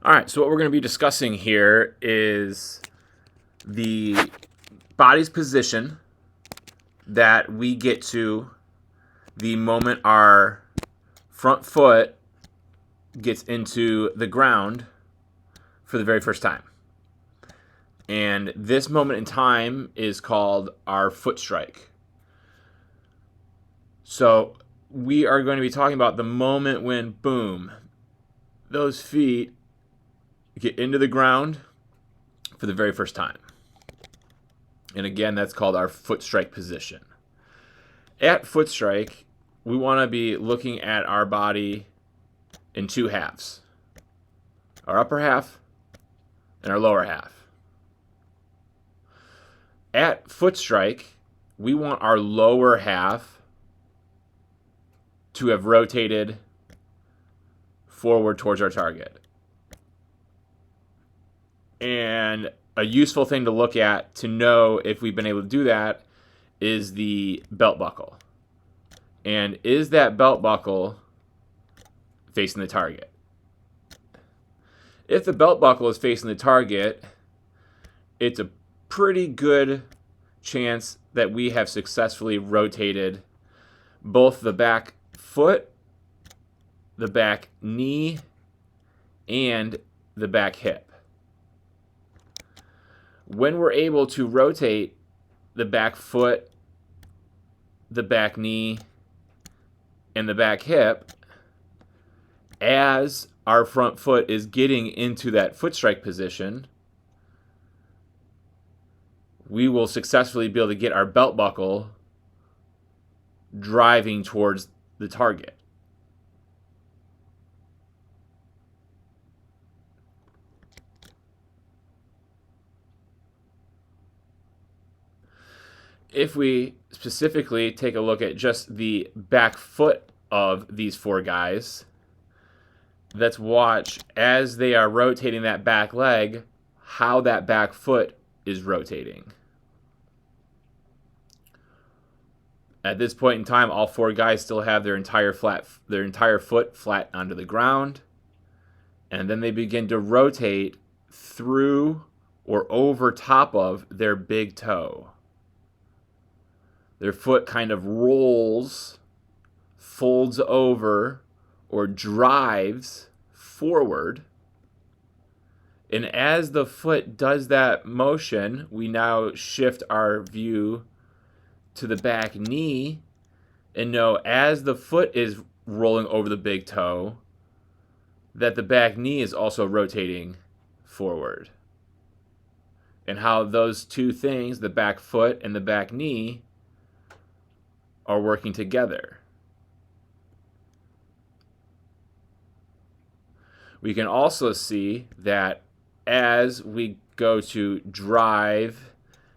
All right, so what we're going to be discussing here is the body's position that we get to the moment our front foot gets into the ground for the very first time. And this moment in time is called our foot strike. So we are going to be talking about the moment when, boom, those feet get into the ground for the very first time. And again, that's called our foot strike position. At foot strike, we want to be looking at our body in two halves. Our upper half and our lower half. At foot strike, we want our lower half to have rotated forward towards our target. And a useful thing to look at to know if we've been able to do that is the belt buckle. And is that belt buckle facing the target? If the belt buckle is facing the target, it's a pretty good chance that we have successfully rotated both the back foot, the back knee, and the back hip. When we're able to rotate the back foot, the back knee, and the back hip, as our front foot is getting into that foot strike position, we will successfully be able to get our belt buckle driving towards the target. If we specifically take a look at just the back foot of these four guys, let's watch as they are rotating that back leg, how that back foot is rotating. At this point in time, all four guys still have their entire foot flat onto the ground, and then they begin to rotate through or over top of their big toe. Their foot kind of rolls, folds over, or drives forward. And as the foot does that motion, we now shift our view to the back knee and know as the foot is rolling over the big toe, that the back knee is also rotating forward. And how those two things, the back foot and the back knee, are working together. We can also see that as we go to drive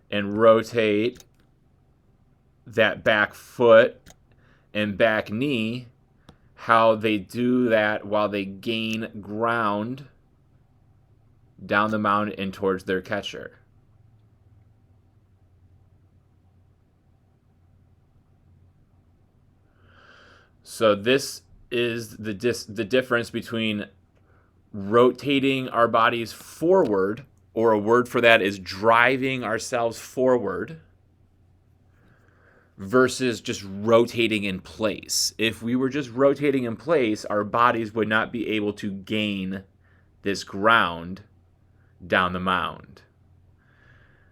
and rotate that back foot and back knee, how they do that while they gain ground down the mound and towards their catcher. So this is the difference between rotating our bodies forward, or a word for that is driving ourselves forward, versus just rotating in place. If we were just rotating in place, our bodies would not be able to gain this ground down the mound.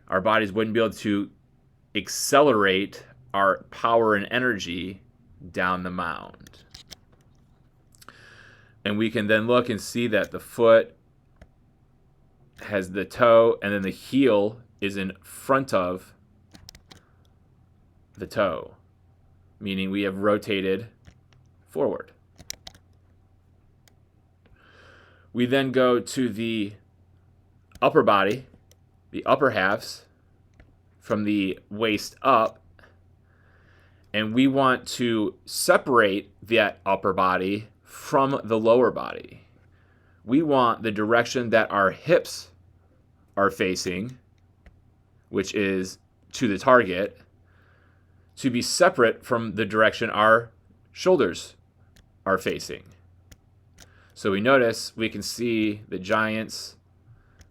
Our bodies wouldn't be able to accelerate our power and energy down the mound. And we can then look and see that the foot has the toe, and then the heel is in front of the toe, meaning we have rotated forward. We then go to the upper body, the upper halves, from the waist up, and we want to separate that upper body from the lower body. We want the direction that our hips are facing, which is to the target, to be separate from the direction our shoulders are facing. So we notice we can see the Giants,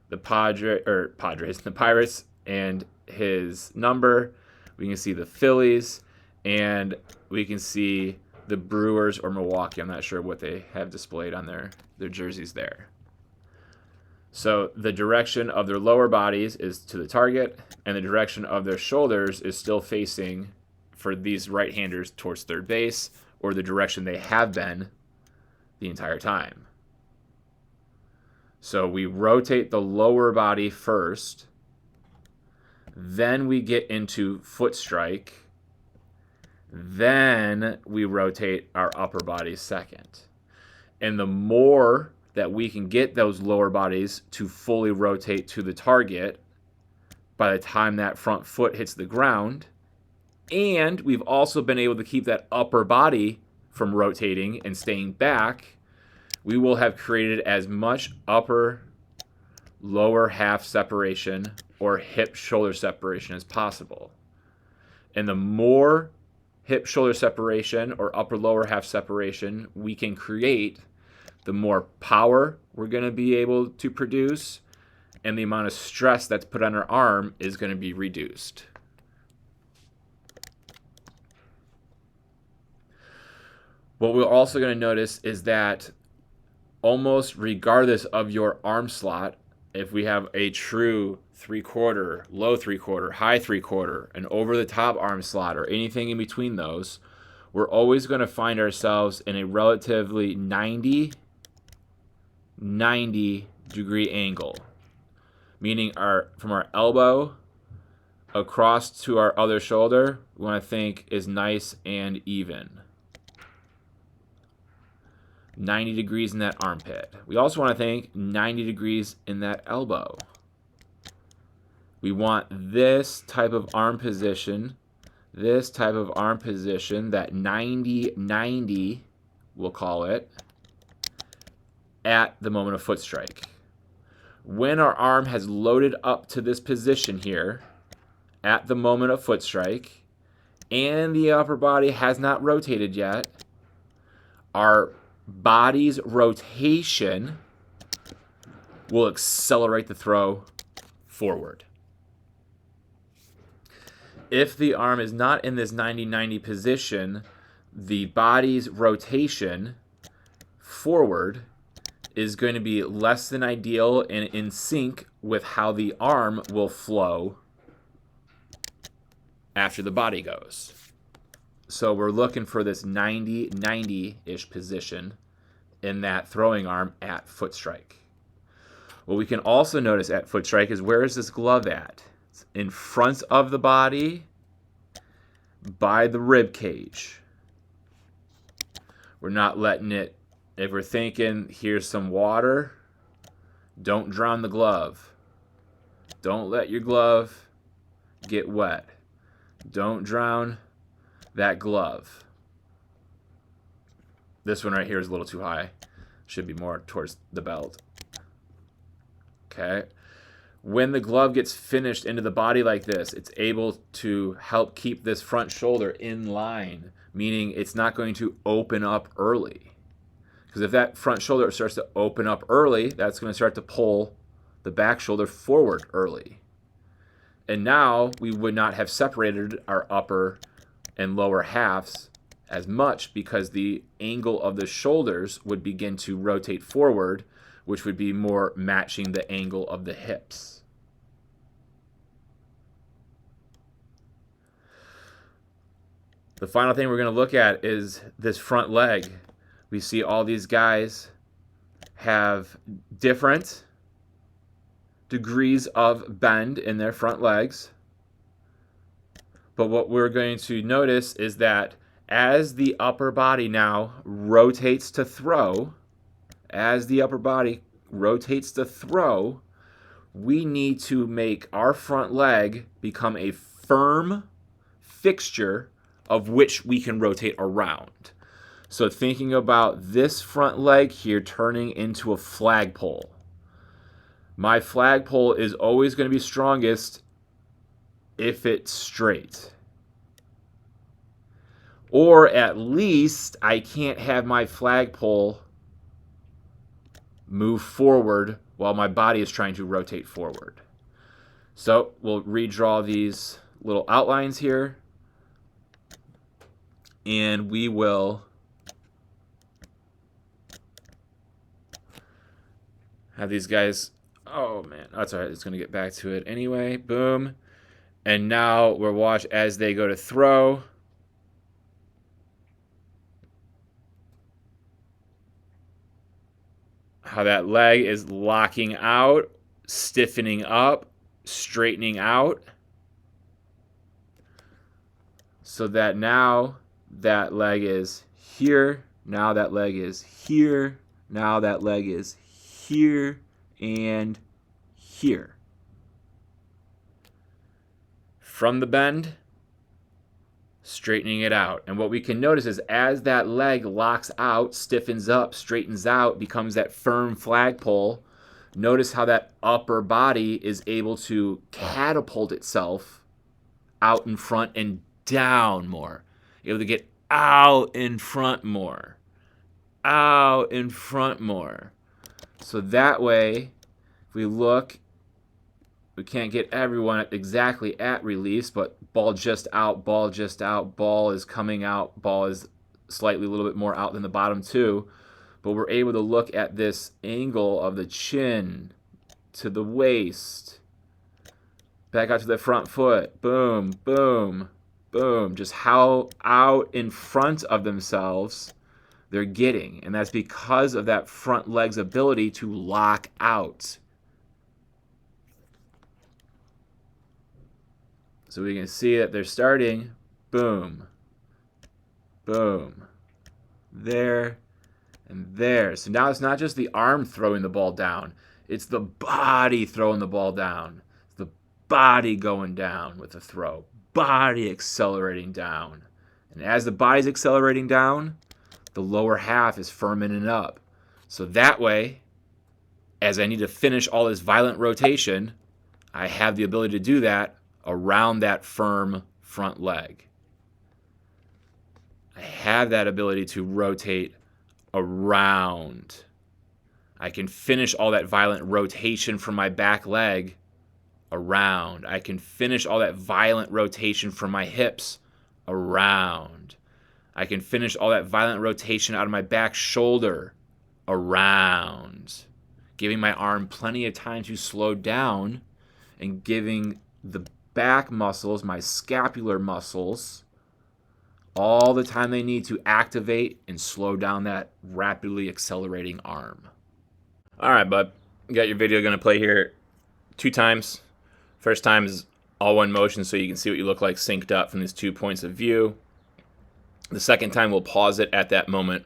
the Padres, the Pirates, and his number. We can see the Phillies, and we can see the Brewers or Milwaukee. I'm not sure what they have displayed on their jerseys there. So the direction of their lower bodies is to the target, and the direction of their shoulders is still facing, for these right-handers, towards third base, or the direction they have been the entire time. So we rotate the lower body first, then we get into foot strike, then we rotate our upper body second. And the more that we can get those lower bodies to fully rotate to the target by the time that front foot hits the ground, and we've also been able to keep that upper body from rotating and staying back, we will have created as much upper lower half separation or hip shoulder separation as possible. And the more hip shoulder separation or upper lower half separation we can create, the more power we're going to be able to produce, and the amount of stress that's put on our arm is going to be reduced. What we're also going to notice is that almost regardless of your arm slot, if we have a true 3/4, low 3/4, high 3/4, an over-the-top arm slot, or anything in between those, we're always going to find ourselves in a relatively 90 degree angle, meaning from our elbow across to our other shoulder, we want to think is nice and even. 90 degrees in that armpit. We also want to think 90 degrees in that elbow. We want this type of arm position, that 90-90, we'll call it, at the moment of foot strike. When our arm has loaded up to this position here, at the moment of foot strike, and the upper body has not rotated yet, our body's rotation will accelerate the throw forward. If the arm is not in this 90-90 position, the body's rotation forward is going to be less than ideal and in sync with how the arm will flow after the body goes. So we're looking for this 90-90-ish position in that throwing arm at foot strike. What we can also notice at foot strike is, where is this glove at? It's in front of the body by the rib cage. We're not letting it, if we're thinking here's some water, don't drown the glove. Don't let your glove get wet. Don't drown that glove. This one right here is a little too high. Should be more towards the belt. Okay. When the glove gets finished into the body like this, it's able to help keep this front shoulder in line, meaning it's not going to open up early. Because if that front shoulder starts to open up early, that's going to start to pull the back shoulder forward early. And now we would not have separated our upper and lower halves as much, because the angle of the shoulders would begin to rotate forward, which would be more matching the angle of the hips. The final thing we're going to look at is this front leg. We see all these guys have different degrees of bend in their front legs. But what we're going to notice is that as the upper body now rotates to throw, we need to make our front leg become a firm fixture of which we can rotate around. So thinking about this front leg here turning into a flagpole. My flagpole is always going to be strongest if it's straight. Or at least I can't have my flagpole move forward while my body is trying to rotate forward. So we'll redraw these little outlines here, and we will have these guys, oh man, that's all right, it's gonna get back to it anyway, boom. And now we'll watch as they go to throw. How that leg is locking out, stiffening up, straightening out. So that now that leg is here, now that leg is here, now that leg is here and here. From the bend, straightening it out. And what we can notice is as that leg locks out, stiffens up, straightens out, becomes that firm flagpole, notice how that upper body is able to catapult itself out in front and down more. Able to get out in front more. Out in front more. So that way, if we look, we can't get everyone exactly at release, but ball just out, ball just out, ball is coming out, ball is slightly a little bit more out than the bottom two. But we're able to look at this angle of the chin to the waist, back out to the front foot, boom, boom, boom. Just how out in front of themselves they're getting. And that's because of that front leg's ability to lock out. So we can see that they're starting, boom, boom, there, and there. So now it's not just the arm throwing the ball down, it's the body throwing the ball down. It's the body going down with the throw, body accelerating down. And as the body's accelerating down, the lower half is firming up. So that way, as I need to finish all this violent rotation, I have the ability to do that around that firm front leg. I have that ability to rotate around. I can finish all that violent rotation from my back leg around. I can finish all that violent rotation from my hips around. I can finish all that violent rotation out of my back shoulder around, giving my arm plenty of time to slow down and giving the back muscles, my scapular muscles, all the time they need to activate and slow down that rapidly accelerating arm. All right, bud. You got your video going to play here 2 times. First time is all one motion so you can see what you look like synced up from these 2 points of view. The second time we'll pause it at that moment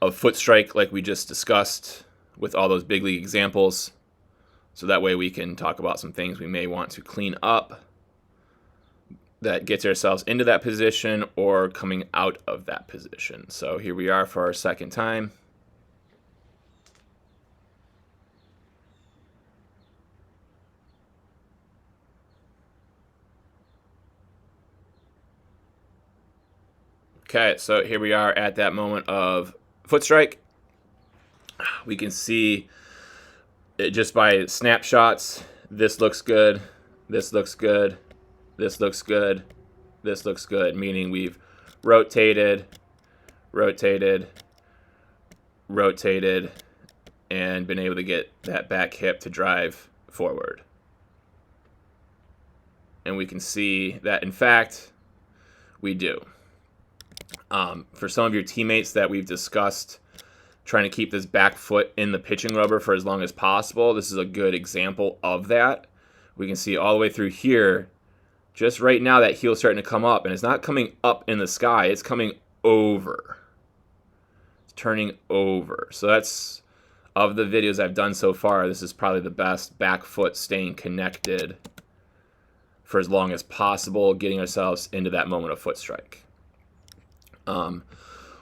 of foot strike like we just discussed with all those big league examples. So that way we can talk about some things we may want to clean up that gets ourselves into that position or coming out of that position. So here we are for our second time. Okay, so here we are at that moment of foot strike. We can see it just by snapshots. This looks good. This looks good. This looks good. This looks good, meaning we've rotated, rotated, rotated, and been able to get that back hip to drive forward. And we can see that, in fact, we do. For some of your teammates that we've discussed trying to keep this back foot in the pitching rubber for as long as possible, this is a good example of that. We can see all the way through here, just right now that heel's starting to come up, and it's not coming up in the sky, it's coming over. It's turning over. So that's, of the videos I've done so far, this is probably the best back foot staying connected for as long as possible, getting ourselves into that moment of foot strike.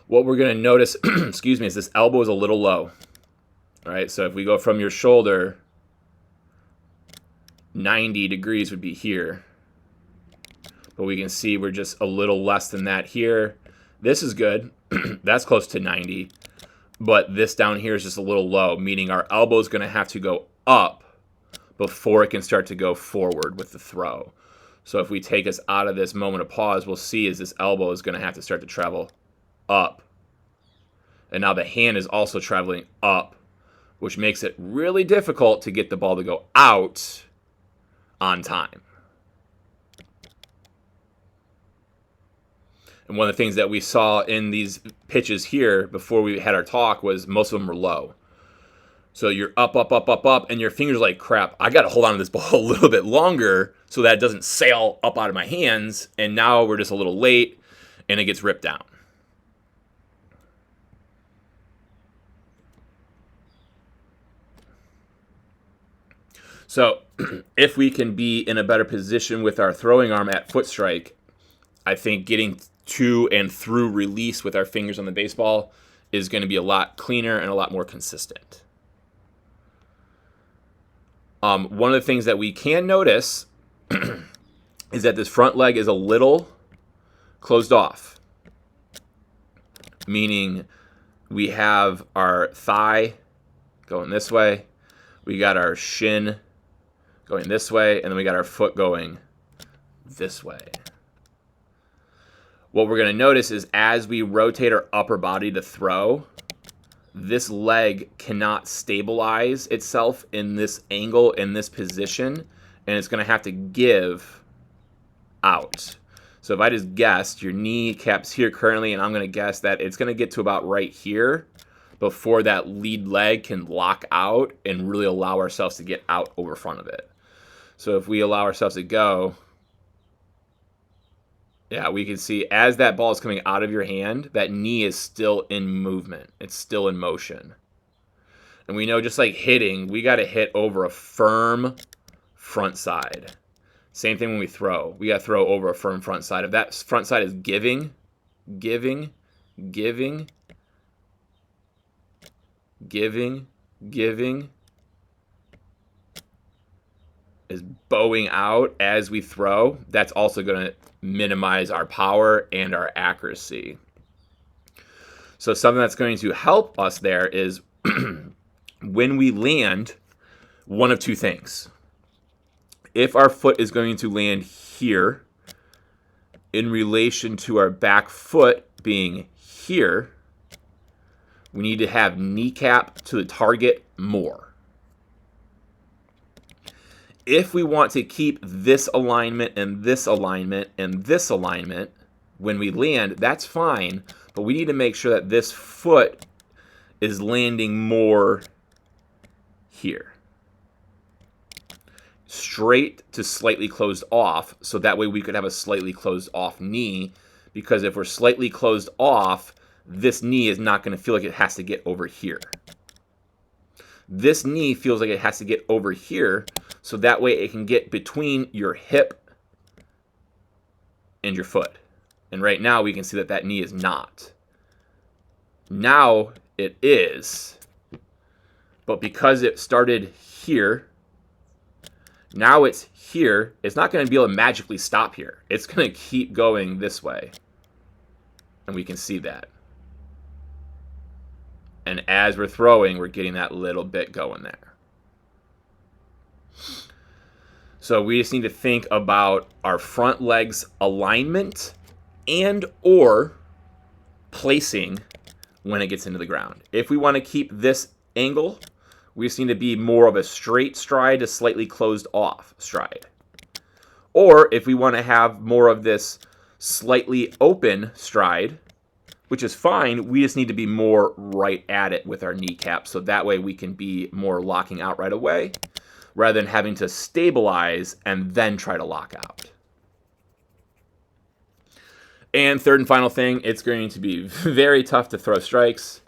What we're going to notice, excuse me, is this elbow is a little low. All right, so if we go from your shoulder, 90 degrees would be here. But we can see we're just a little less than that here. This is good. That's close to 90. But this down here is just a little low, meaning our elbow is going to have to go up before it can start to go forward with the throw. So if we take us out of this moment of pause, we'll see is this elbow is going to have to start to travel up. And now the hand is also traveling up, which makes it really difficult to get the ball to go out on time. And one of the things that we saw in these pitches here before we had our talk was most of them were low. So you're up, and your fingers are like, crap, I got to hold on to this ball a little bit longer so that it doesn't sail up out of my hands. And now we're just a little late, and it gets ripped down. So if we can be in a better position with our throwing arm at foot strike, I think getting to and through release with our fingers on the baseball is going to be a lot cleaner and a lot more consistent. One of the things that we can notice is that this front leg is a little closed off, meaning we have our thigh going this way, we got our shin going this way, and then we got our foot going this way. What we're going to notice is as we rotate our upper body to throw, this leg cannot stabilize itself in this angle, in this position, and it's going to have to give out. So if I just guessed, your kneecap's here currently, and I'm going to guess that it's going to get to about right here before that lead leg can lock out and really allow ourselves to get out over front of it. So if we allow ourselves to go, yeah, we can see as that ball is coming out of your hand, that knee is still in movement. It's still in motion. And we know just like hitting, we got to hit over a firm front side. Same thing when we throw. We got to throw over a firm front side. If that front side is giving, is bowing out as we throw, that's also going to minimize our power and our accuracy. So something that's going to help us there is when we land, one of two things. If our foot is going to land here in relation to our back foot being here, we need to have kneecap to the target more. If we want to keep this alignment and this alignment and this alignment when we land, that's fine, but we need to make sure that this foot is landing more here. Straight to slightly closed off, so that way we could have a slightly closed off knee, because if we're slightly closed off, this knee is not going to feel like it has to get over here. This knee feels like it has to get over here, so that way it can get between your hip and your foot. And right now we can see that that knee is not. Now it is. But because it started here, now it's here, it's not going to be able to magically stop here. It's going to keep going this way. And we can see that. And as we're throwing, we're getting that little bit going there. So we just need to think about our front leg's alignment and or placing when it gets into the ground. If we want to keep this angle, we just need to be more of a straight stride to slightly closed off stride. Or if we want to have more of this slightly open stride, which is fine, we just need to be more right at it with our kneecap, so that way we can be more locking out right away, rather than having to stabilize and then try to lock out. And third and final thing, it's going to be very tough to throw strikes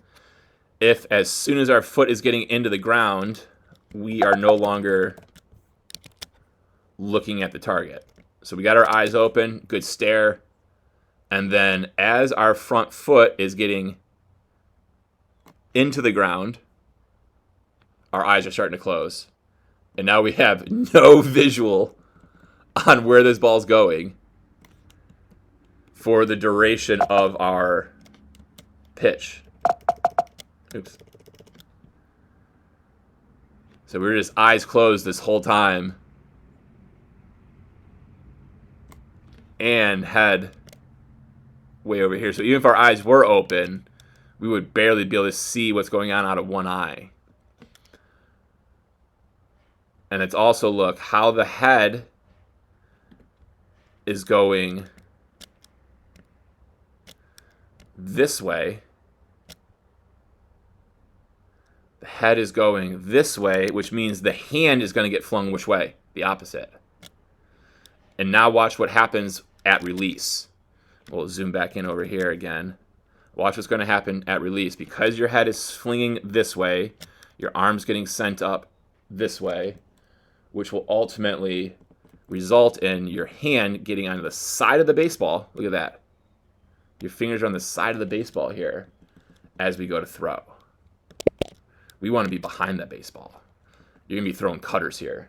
if as soon as our foot is getting into the ground, we are no longer looking at the target. So we got our eyes open, good stare, and then as our front foot is getting into the ground, our eyes are starting to close. And now we have no visual on where this ball's going for the duration of our pitch. Oops. So we were just eyes closed this whole time. And head way over here. So even if our eyes were open, we would barely be able to see what's going on out of one eye. And it's also, look, how the head is going this way. The head is going this way, which means the hand is going to get flung which way? The opposite. And now watch what happens at release. We'll zoom back in over here again. Watch what's going to happen at release. Because your head is flinging this way, your arm's getting sent up this way, which will ultimately result in your hand getting onto the side of the baseball. Look at that. Your fingers are on the side of the baseball here as we go to throw. We want to be behind that baseball. You're going to be throwing cutters here.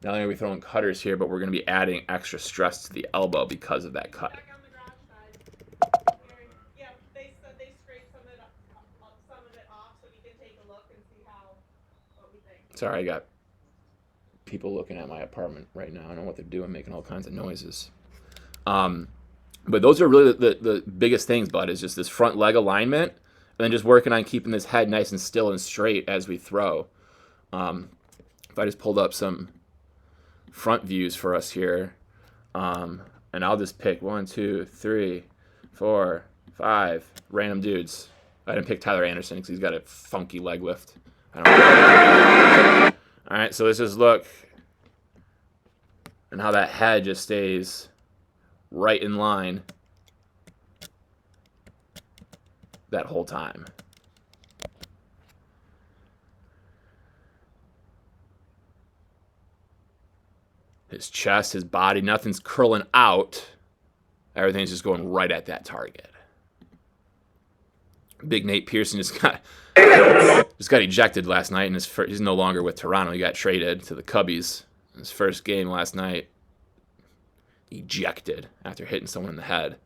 Not only are we throwing cutters here, but we're going to be adding extra stress to the elbow because of that cut. Back on the garage side. Yeah, they said they scraped some of it off so we can take a look and see what we think. Sorry, I got people looking at my apartment right now. I don't know what they're doing, making all kinds of noises. But those are really the biggest things, bud, is just this front leg alignment and then just working on keeping this head nice and still and straight as we throw. If I just pulled up some front views for us here, and I'll just pick 1, 2, 3, 4, 5 random dudes. I didn't pick Tyler Anderson because he's got a funky leg lift. I don't know. All right, so let's just look and how that head just stays right in line that whole time. His chest, his body, nothing's curling out. Everything's just going right at that target. Big Nate Pearson just got ejected last night, and he's no longer with Toronto. He got traded to the Cubbies. His first game last night, ejected after hitting someone in the head.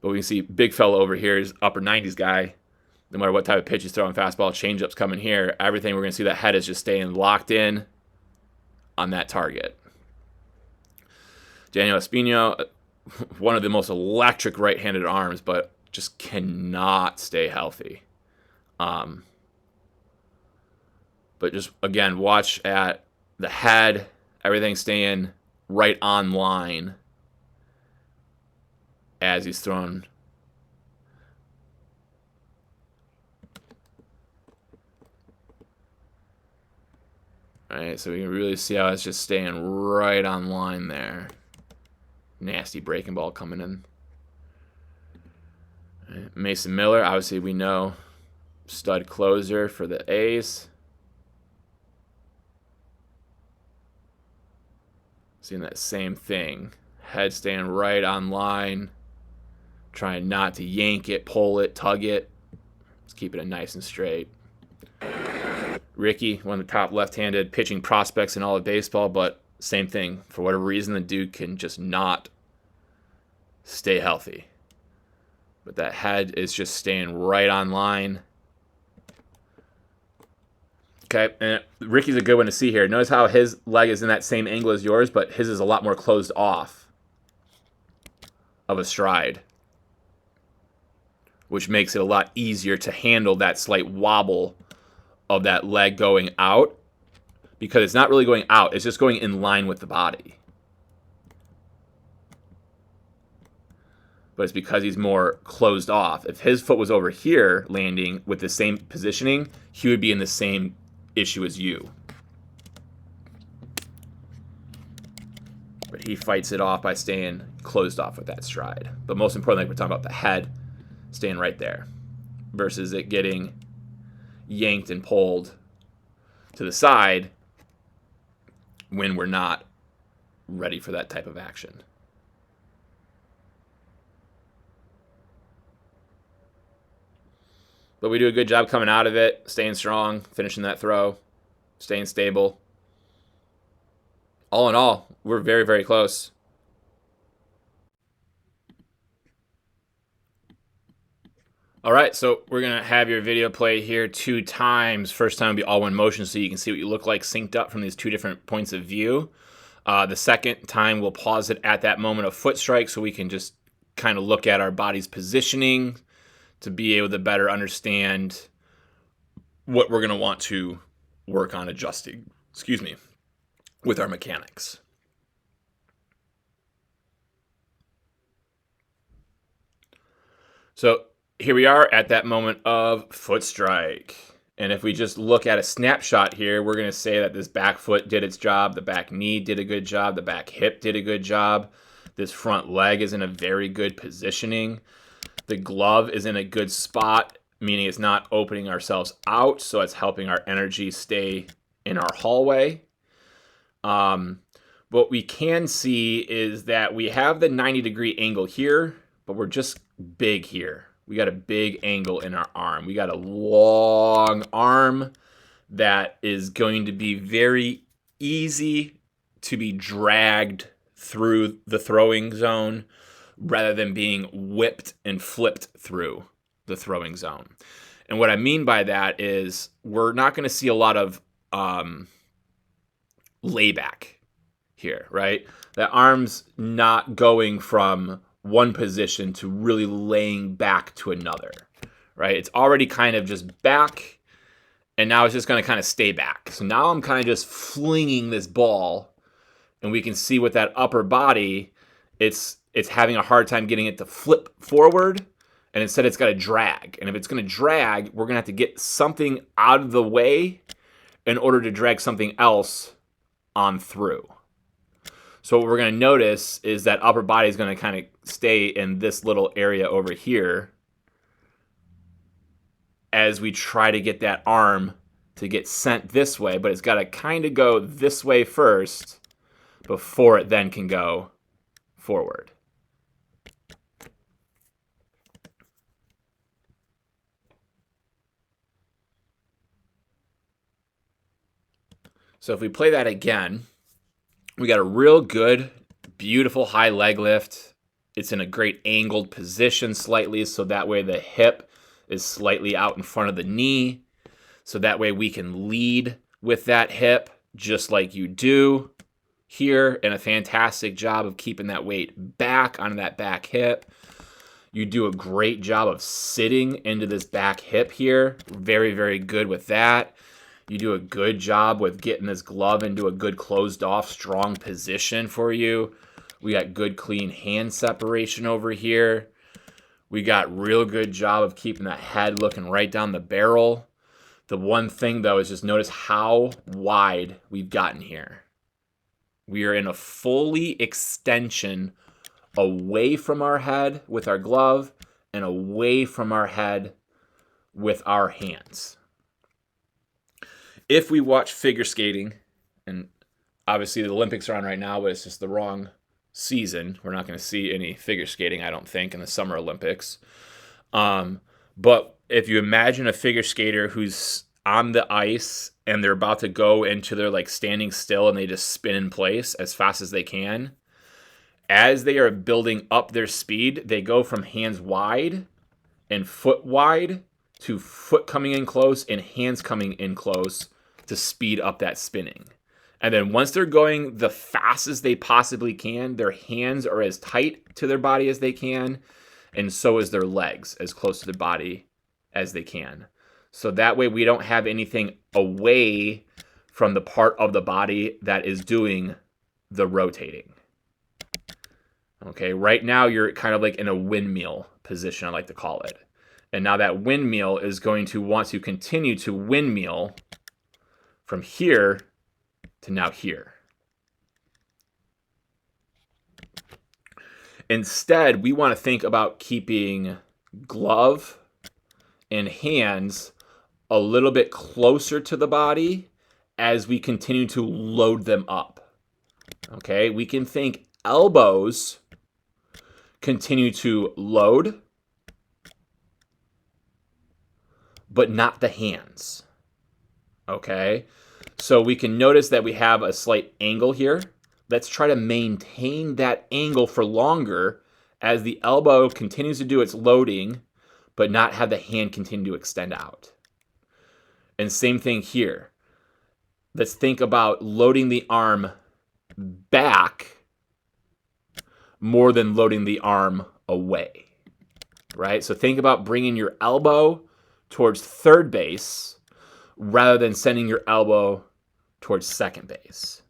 But we can see big fella over here is upper 90s guy. No matter what type of pitch he's throwing, fastball, changeups coming here, everything we're going to see that head is just staying locked in on that target. Daniel Espino, one of the most electric right-handed arms, but just cannot stay healthy. But just, again, watch at the head, everything staying right on line as he's thrown. All right, so we can really see how it's just staying right on line there. Nasty breaking ball coming in. All right, Mason Miller, obviously we know, stud closer for the A's. Seeing that same thing. Head staying right on line. Trying not to yank it, pull it, tug it. Just keeping it nice and straight. Ricky, one of the top left-handed pitching prospects in all of baseball, but same thing. For whatever reason, the dude can just not stay healthy. But that head is just staying right on line. Okay, and Ricky's a good one to see here. Notice how his leg is in that same angle as yours, but his is a lot more closed off of a stride, which makes it a lot easier to handle that slight wobble of that leg going out, because it's not really going out, it's just going in line with the body. But it's because he's more closed off. If his foot was over here landing with the same positioning, he would be in the same issue as you. But he fights it off by staying closed off with that stride. But most importantly, we're talking about the head staying right there versus it getting yanked and pulled to the side when we're not ready for that type of action. But we do a good job coming out of it, staying strong, finishing that throw, staying stable. All in all, we're very, very close. All right, so we're going to have your video play here 2 times. First time will be all one motion so you can see what you look like synced up from these 2 different points of view. The second time we'll pause it at that moment of foot strike so we can just kind of look at our body's positioning to be able to better understand what we're going to want to work on adjusting, with our mechanics. So here we are at that moment of foot strike. And if we just look at a snapshot here, we're going to say that this back foot did its job, the back knee did a good job, the back hip did a good job, this front leg is in a very good positioning, the glove is in a good spot, meaning it's not opening ourselves out, so it's helping our energy stay in our hallway. What we can see is that we have the 90-degree angle here, but we're just big here. We got a big angle in our arm. We got a long arm that is going to be very easy to be dragged through the throwing zone rather than being whipped and flipped through the throwing zone. And what I mean by that is we're not going to see a lot of layback here, right? The arm's not going from one position to really laying back to another, right? It's already kind of just back, and now it's just going to kind of stay back. So now I'm kind of just flinging this ball, and we can see with that upper body, it's having a hard time getting it to flip forward, and instead it's got to drag. And if it's going to drag, we're going to have to get something out of the way in order to drag something else on through. So what we're going to notice is that upper body is going to kind of stay in this little area over here as we try to get that arm to get sent this way, but it's got to kind of go this way first before it then can go forward. So if we play that again, we got a real good, beautiful high leg lift. It's in a great angled position slightly, so that way the hip is slightly out in front of the knee. So that way we can lead with that hip just like you do here, and a fantastic job of keeping that weight back on that back hip. You do a great job of sitting into this back hip here. Very, very good with that. You do a good job with getting this glove into a good closed off, strong position for you. We got good, clean hand separation over here. We got real good job of keeping that head looking right down the barrel. The one thing, though, is just notice how wide we've gotten here. We are in a fully extension away from our head with our glove and away from our head with our hands. If we watch figure skating, and obviously the Olympics are on right now, but it's just the wrong season. We're not going to see any figure skating, I don't think, in the Summer Olympics. But if you imagine a figure skater who's on the ice and they're about to go into their like standing still and they just spin in place as fast as they can, as they are building up their speed, they go from hands wide and foot wide to foot coming in close and hands coming in close to speed up that spinning. And then once they're going the fastest they possibly can, their hands are as tight to their body as they can, and so is their legs as close to the body as they can. So that way we don't have anything away from the part of the body that is doing the rotating. Okay, right now you're kind of like in a windmill position, I like to call it. And now that windmill is going to want to continue to windmill from here to now here. Instead, we want to think about keeping glove and hands a little bit closer to the body as we continue to load them up. Okay, we can think elbows continue to load, but not the hands. Okay, so we can notice that we have a slight angle here. Let's try to maintain that angle for longer as the elbow continues to do its loading, but not have the hand continue to extend out. And same thing here. Let's think about loading the arm back more than loading the arm away, right? So think about bringing your elbow towards third base rather than sending your elbow towards second base,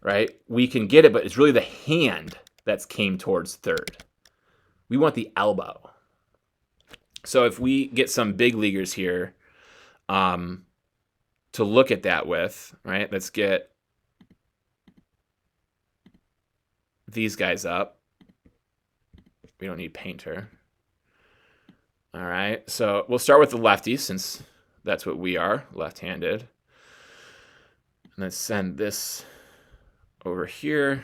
right? We can get it, but it's really the hand that's came towards third. We want the elbow. So if we get some big leaguers here to look at that with, right? Let's get these guys up. We don't need Painter. All right, so we'll start with the lefties since that's what we are, left-handed. And let's send this over here. And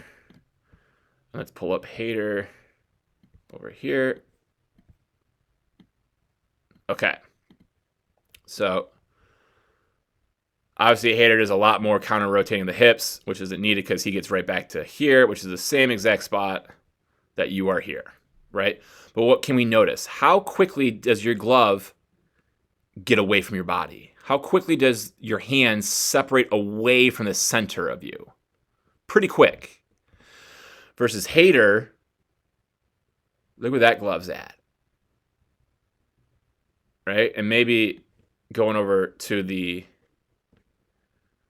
let's pull up Hader over here. Okay. So obviously Hader does a lot more counter-rotating the hips, which isn't needed because he gets right back to here, which is the same exact spot that you are here, right? But what can we notice? How quickly does your glove get away from your body? How quickly does your hand separate away from the center of you? Pretty quick. Versus Hader, look where that glove's at. Right? And maybe going over to the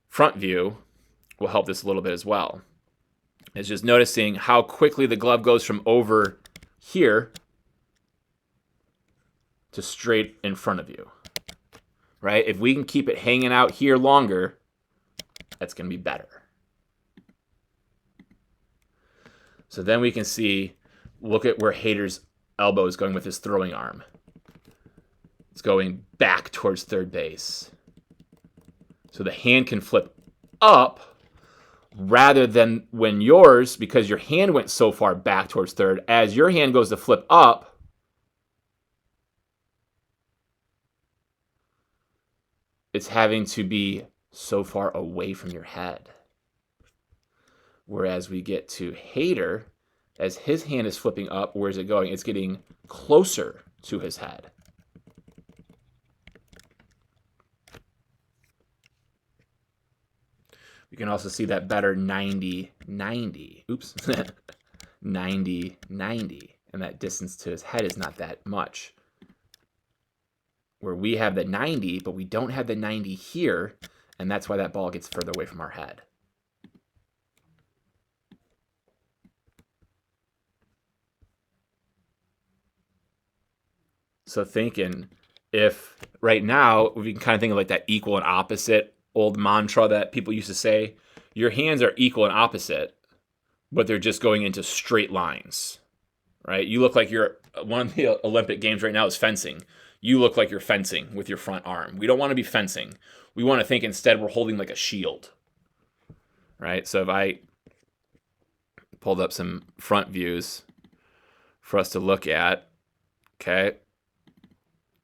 front view will help this a little bit as well. It's just noticing how quickly the glove goes from over here to straight in front of you, right? If we can keep it hanging out here longer, that's going to be better. So then we can see, look at where Hader's elbow is going with his throwing arm. It's going back towards third base. So the hand can flip up rather than when yours, because your hand went so far back towards third, as your hand goes to flip up, it's having to be so far away from your head. Whereas we get to Hader, as his hand is flipping up, where's it going? It's getting closer to his head. We can also see that better 90-90. Oops. 90-90. And that distance to his head is not that much. Where we have the 90, but we don't have the 90 here, and that's why that ball gets further away from our head. So thinking, if right now, we can kind of think of like that equal and opposite old mantra that people used to say, your hands are equal and opposite, but they're just going into straight lines, right? You look like you're, one of the Olympic Games right now is fencing. You look like you're fencing with your front arm. We don't want to be fencing. We want to think instead we're holding like a shield, right? So if I pulled up some front views for us to look at, okay,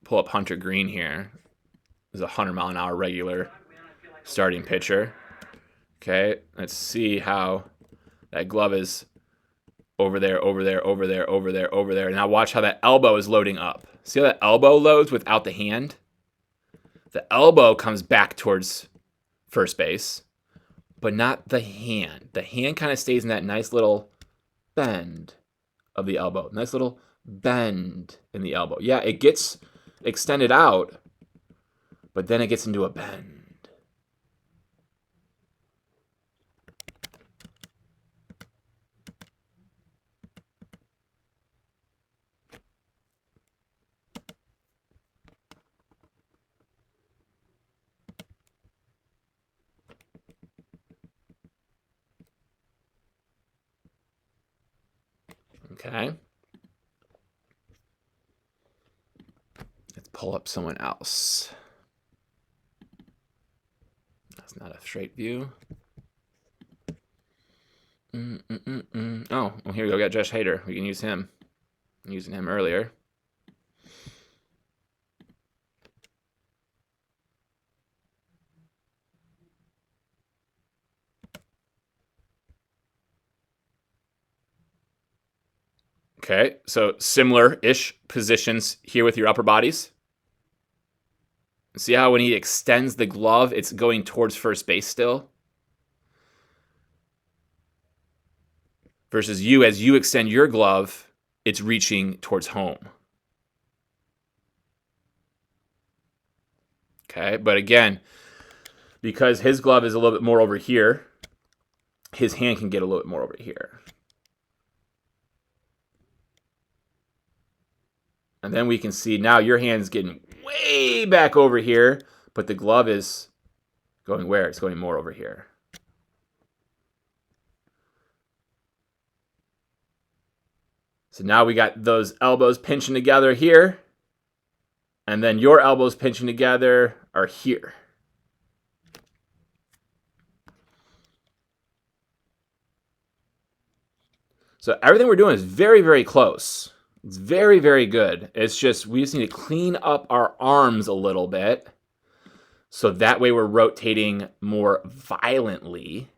pull up Hunter Green here. This is a 100-mile-an-hour regular starting pitcher. Okay, let's see how that glove is over there, over there, over there, over there, over there. Now watch how that elbow is loading up. See how that elbow loads without the hand? The elbow comes back towards first base, but not the hand. The hand kind of stays in that nice little bend of the elbow. Nice little bend in the elbow. Yeah, it gets extended out, but then it gets into a bend. Okay. Let's pull up someone else. That's not a straight view. Oh, well, here we go. We got Josh Hader. We can use him. I'm using him earlier. Okay, so similar-ish positions here with your upper bodies. See how when he extends the glove, it's going towards first base still? Versus you, as you extend your glove, it's reaching towards home. Okay, but again, because his glove is a little bit more over here, his hand can get a little bit more over here. And then we can see now your hand's getting way back over here, but the glove is going where? It's going more over here. So now we got those elbows pinching together here, and then your elbows pinching together are here. So everything we're doing is very, very close. It's very, very good. It's just we just need to clean up our arms a little bit, so that way we're rotating more violently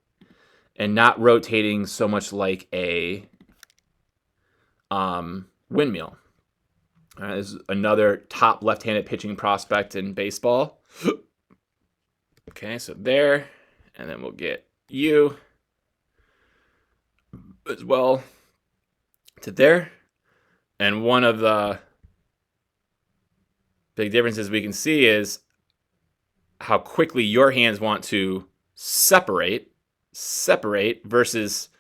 and not rotating so much like a windmill. This is another top left-handed pitching prospect in baseball. Okay, so there, and then we'll get you as well to there. And one of the big differences we can see is how quickly your hands want to separate versus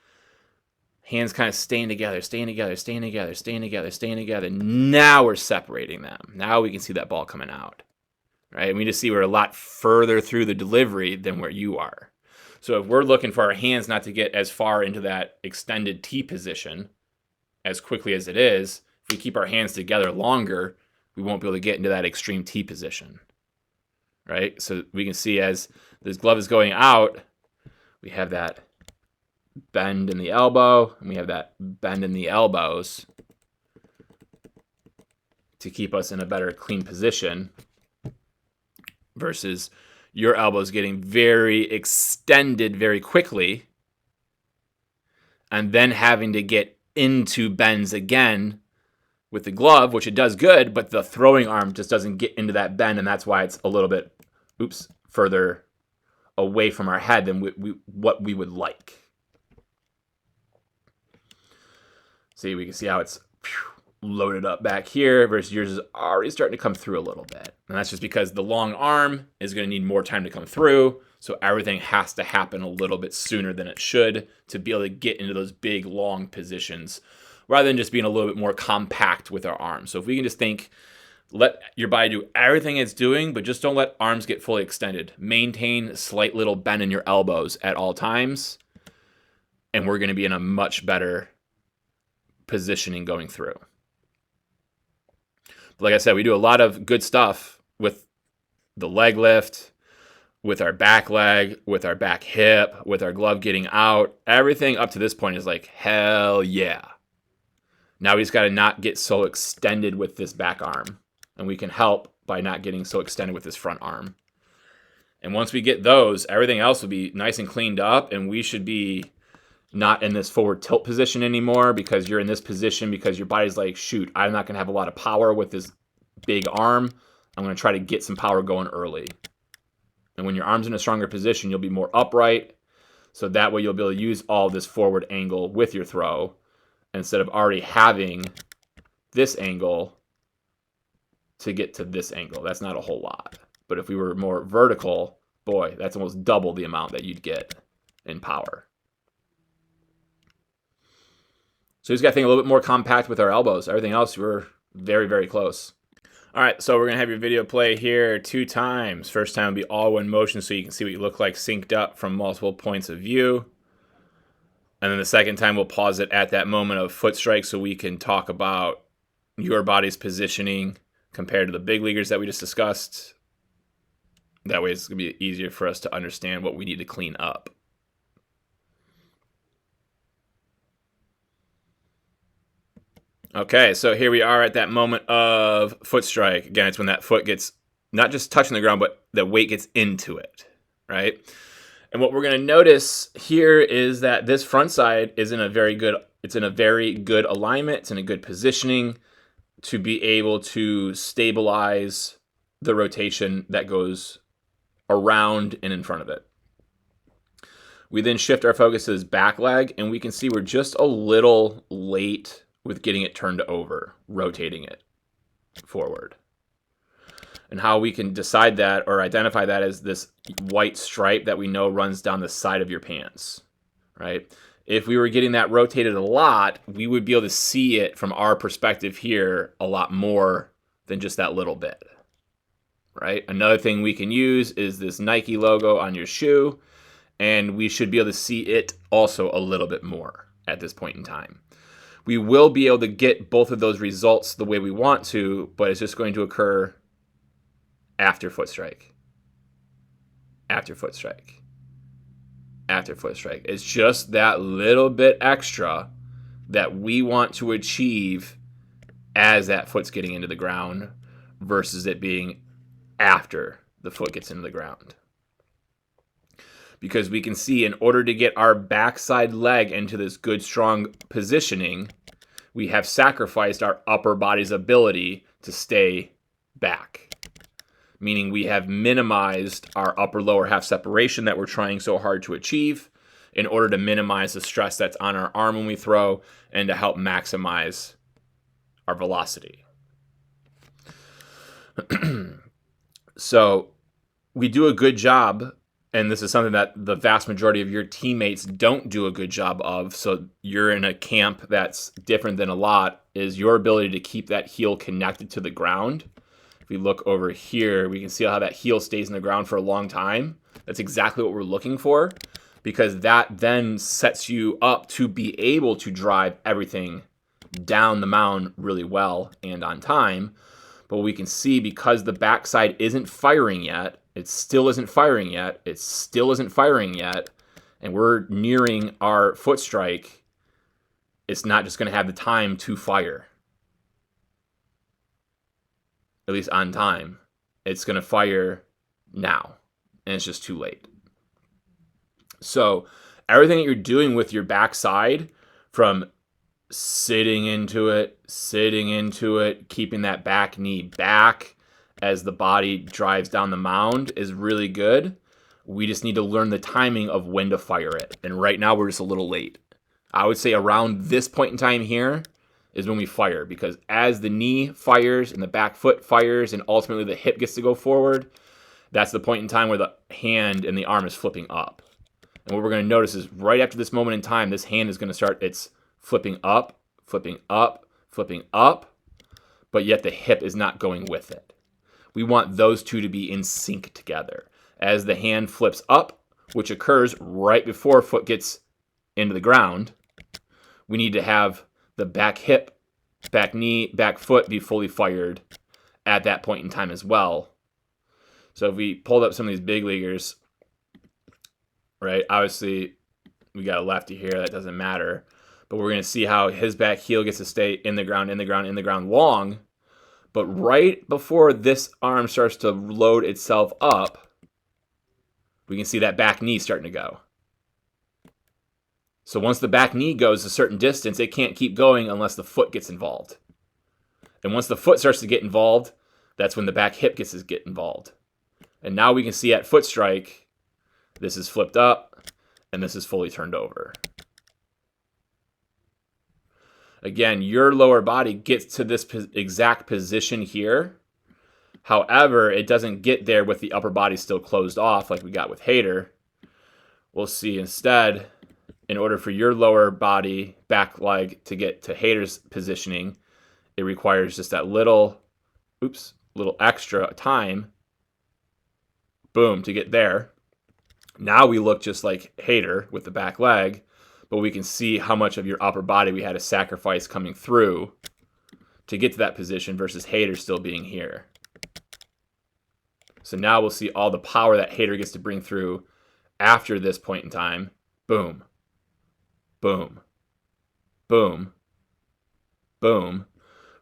hands kind of staying together. Now we're separating them. Now we can see that ball coming out, right? And we just see we're a lot further through the delivery than where you are. So if we're looking for our hands not to get as far into that extended T position as quickly as it is, if we keep our hands together longer, we won't be able to get into that extreme T position, right? So we can see as this glove is going out, we have that bend in the elbow, and we have that bend in the elbows to keep us in a better clean position versus your elbows getting very extended very quickly and then having to get into bends again with the glove, which it does good, but the throwing arm just doesn't get into that bend, and that's why it's a little bit, further away from our head than what we would like. See, we can see how it's loaded up back here versus yours is already starting to come through a little bit. And that's just because the long arm is going to need more time to come through, so everything has to happen a little bit sooner than it should to be able to get into those big, long positions, rather than just being a little bit more compact with our arms. So if we can just think, let your body do everything it's doing, but just don't let arms get fully extended. Maintain a slight little bend in your elbows at all times, and we're going to be in a much better positioning going through. But like I said, we do a lot of good stuff with the leg lift, with our back leg, with our back hip, with our glove getting out. Everything up to this point is like, hell yeah. Now we just got to not get so extended with this back arm. And we can help by not getting so extended with this front arm. And once we get those, everything else will be nice and cleaned up, and we should be not in this forward tilt position anymore, because you're in this position because your body's like, shoot, I'm not going to have a lot of power with this big arm. I'm going to try to get some power going early. And when your arm's in a stronger position, you'll be more upright. So that way you'll be able to use all this forward angle with your throw instead of already having this angle to get to this angle. That's not a whole lot. But if we were more vertical, boy, that's almost double the amount that you'd get in power. So we just got to think a little bit more compact with our elbows. Everything else, we're very, very close. All right, so we're going to have your video play here 2 times. First time will be all one motion so you can see what you look like synced up from multiple points of view. And then the second time we'll pause it at that moment of foot strike so we can talk about your body's positioning compared to the big leaguers that we just discussed. That way it's going to be easier for us to understand what we need to clean up. Okay, so here we are at that moment of foot strike. Again, it's when that foot gets not just touching the ground, but the weight gets into it, right? And what we're going to notice here is that this front side is in a very good It's in a very good alignment. It's in a good positioning to be able to stabilize the rotation that goes around and in front of it. We then shift our focus to this back leg, and we can see we're just a little late with getting it turned over, rotating it forward. And how we can decide that or identify that as this white stripe that we know runs down the side of your pants, right? If we were getting that rotated a lot, we would be able to see it from our perspective here a lot more than just that little bit, right? Another thing we can use is this Nike logo on your shoe, and we should be able to see it also a little bit more at this point in time. We will be able to get both of those results the way we want to, but it's just going to occur after foot strike. After foot strike. After foot strike. It's just that little bit extra that we want to achieve as that foot's getting into the ground versus it being after the foot gets into the ground. Because we can see in order to get our backside leg into this good, strong positioning, we have sacrificed our upper body's ability to stay back. Meaning we have minimized our upper-lower half separation that we're trying so hard to achieve in order to minimize the stress that's on our arm when we throw and to help maximize our velocity. So we do a good job, and this is something that the vast majority of your teammates don't do a good job of, so you're in a camp that's different than a lot, is your ability to keep that heel connected to the ground. If we look over here, we can see how that heel stays in the ground for a long time. That's exactly what we're looking for, because that then sets you up to be able to drive everything down the mound really well and on time. But we can see because the backside isn't firing yet, it still isn't firing yet, it still isn't firing yet, and we're nearing our foot strike, it's not just going to have the time to fire. At least on time. It's going to fire now, and it's just too late. So everything that you're doing with your backside, from sitting into it, keeping that back knee back as the body drives down the mound, is really good. We just need to learn the timing of when to fire it. And right now we're just a little late. I would say around this point in time here is when we fire, because as the knee fires and the back foot fires and ultimately the hip gets to go forward, that's the point in time where the hand and the arm is flipping up. And what we're going to notice is right after this moment in time, this hand is going to start its flipping up, flipping up, flipping up, but yet the hip is not going with it. We want those two to be in sync together. As the hand flips up, which occurs right before foot gets into the ground, we need to have the back hip, back knee, back foot be fully fired at that point in time as well. So if we pulled up some of these big leaguers, right, obviously we got a lefty here, that doesn't matter. But we're going to see how his back heel gets to stay in the ground long. But right before this arm starts to load itself up, we can see that back knee starting to go. So once the back knee goes a certain distance, it can't keep going unless the foot gets involved. And once the foot starts to get involved, that's when the back hip gets to get involved. And now we can see at foot strike, this is flipped up and this is fully turned over. Again, your lower body gets to this exact position here. However, it doesn't get there with the upper body still closed off like we got with Hader. We'll see instead, in order for your lower body back leg to get to Hader's positioning, it requires just that little extra time, boom, to get there. Now we look just like Hader with the back leg, but we can see how much of your upper body we had to sacrifice coming through to get to that position versus Hader still being here. So now we'll see all the power that Hader gets to bring through after this point in time. Boom. Boom. Boom. Boom.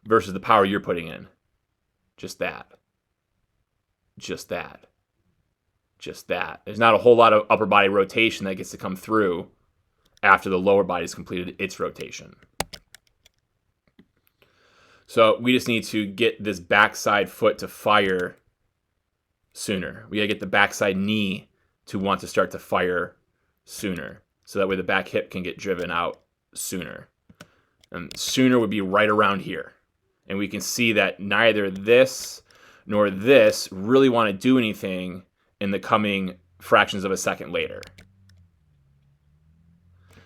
Versus the power you're putting in. Just that. Just that. Just that. There's not a whole lot of upper body rotation that gets to come through after the lower body's completed its rotation. So we just need to get this backside foot to fire sooner. We got to get the backside knee to want to start to fire sooner. So that way the back hip can get driven out sooner. And sooner would be right around here. And we can see that neither this nor this really want to do anything in the coming fractions of a second later.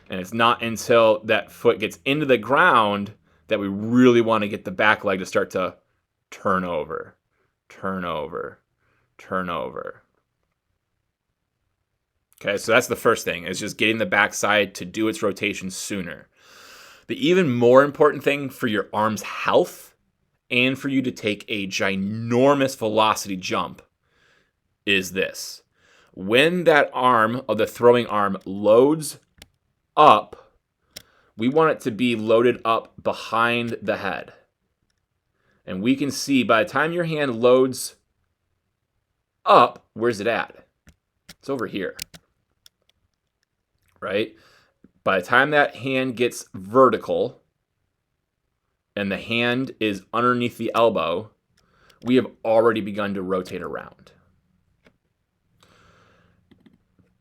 And it's not until that foot gets into the ground that we really want to get the back leg to start to turn over, turn over, turn over. Okay, so that's the first thing, is just getting the backside to do its rotation sooner. The even more important thing for your arm's health and for you to take a ginormous velocity jump is this. When that arm of the throwing arm loads up, we want it to be loaded up behind the head. And we can see by the time your hand loads up, where's it at? It's over here, right? By the time that hand gets vertical and the hand is underneath the elbow, we have already begun to rotate around.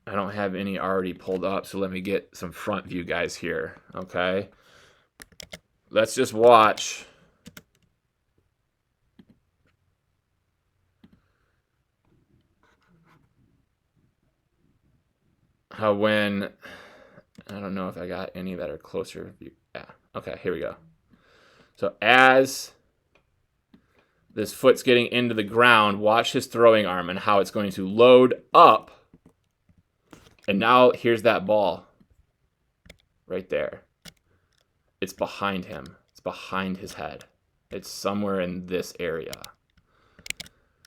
I don't have any already pulled up, so let me get some front view guys here, okay? Let's just watch how when, I don't know if I got any that are closer view. Yeah, okay, here we go. So as this foot's getting into the ground, watch his throwing arm and how it's going to load up. And now here's that ball right there. It's behind him. It's behind his head. It's somewhere in this area.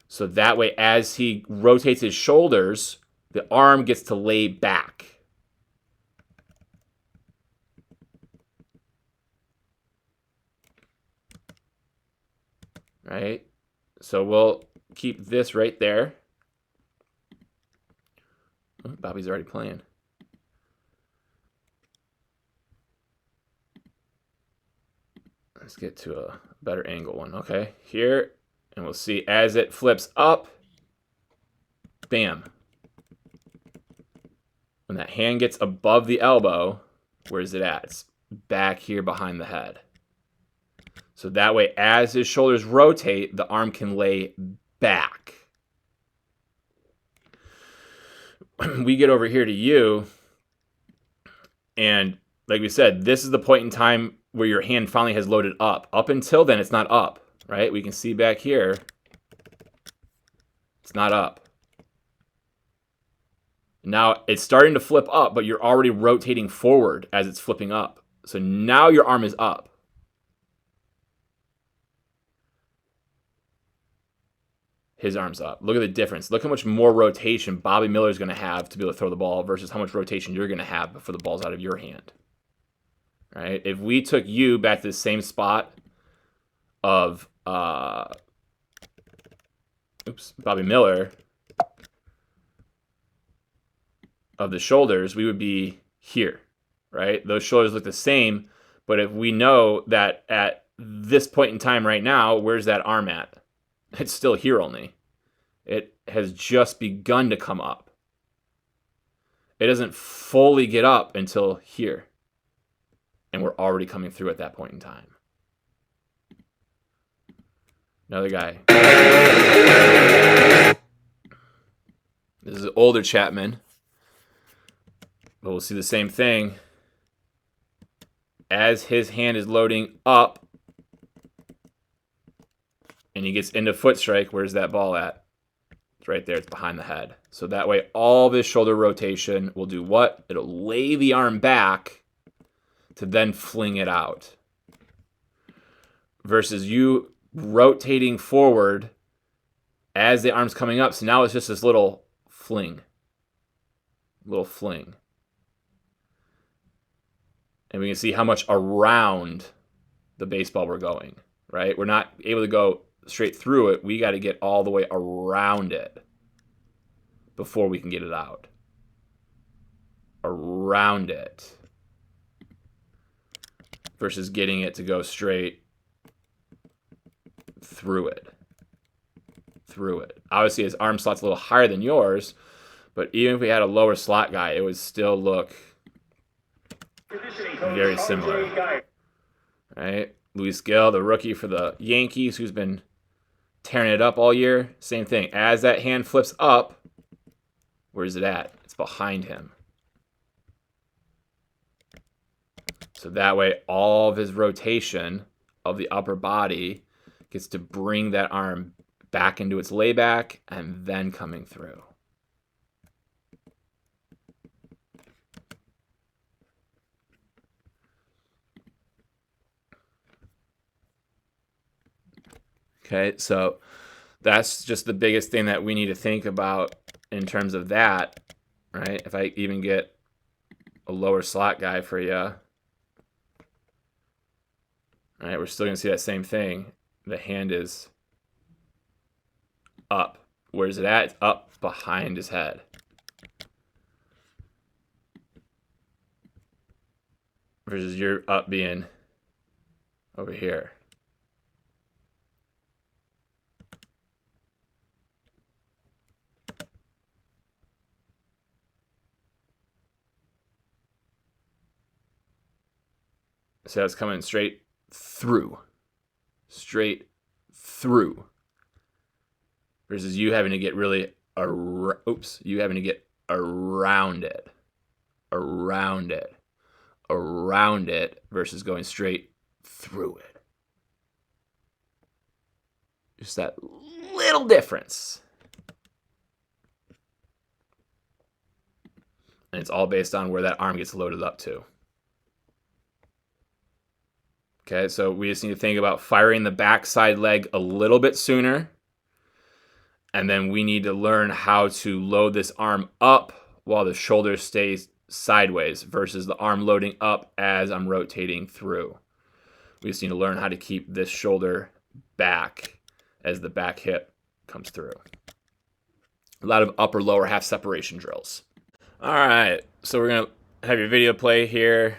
So that way, as he rotates his shoulders, the arm gets to lay back. Right? So we'll keep this right there. Oh, Bobby's already playing. Let's get to a better angle one. Okay, here. And we'll see as it flips up. Bam. When that hand gets above the elbow, where's it at? It's back here behind the head. So that way, as his shoulders rotate, the arm can lay back. We get over here to you, and like we said, this is the point in time where your hand finally has loaded up. Up until then, it's not up, right? We can see back here, it's not up. Now, it's starting to flip up, but you're already rotating forward as it's flipping up. So now your arm is up. His arm's up. Look at the difference. Look how much more rotation Bobby Miller's going to have to be able to throw the ball versus how much rotation you're going to have before the ball's out of your hand. Right? If we took you back to the same spot of Bobby Miller of the shoulders, we would be here, right? Those shoulders look the same, but if we know that at this point in time right now, where's that arm at? It's still here only. It has just begun to come up. It doesn't fully get up until here. And we're already coming through at that point in time. Another guy. This is an older Chapman. But we'll see the same thing. As his hand is loading up, and he gets into foot strike, where's that ball at? It's right there. It's behind the head. So that way, all this shoulder rotation will do what? It'll lay the arm back to then fling it out. Versus you rotating forward as the arm's coming up. So now it's just this little fling. Little fling. And we can see how much around the baseball we're going, right? We're not able to go straight through it. We got to get all the way around it before we can get it out. Around it. versus getting it to go straight through it. Obviously, his arm slot's a little higher than yours, but even if we had a lower slot guy, it would still look very similar. Right? Luis Gil, the rookie for the Yankees, who's been tearing it up all year. Same thing. As that hand flips up, where's it at? It's behind him. So that way, all of his rotation of the upper body gets to bring that arm back into its layback and then coming through. Okay, so that's just the biggest thing that we need to think about in terms of that, right? If I even get a lower slot guy for you, all right, we're still going to see that same thing. The hand is up. Where's it at? It's up behind his head. Versus your up being over here. So it's coming straight through. Straight through. Versus you having to get really, you having to get around it. Around it. Around it versus going straight through it. Just that little difference. And it's all based on where that arm gets loaded up to. Okay, so we just need to think about firing the backside leg a little bit sooner. And then we need to learn how to load this arm up while the shoulder stays sideways versus the arm loading up as I'm rotating through. We just need to learn how to keep this shoulder back as the back hip comes through. A lot of upper lower half separation drills. All right, so we're going to have your video play here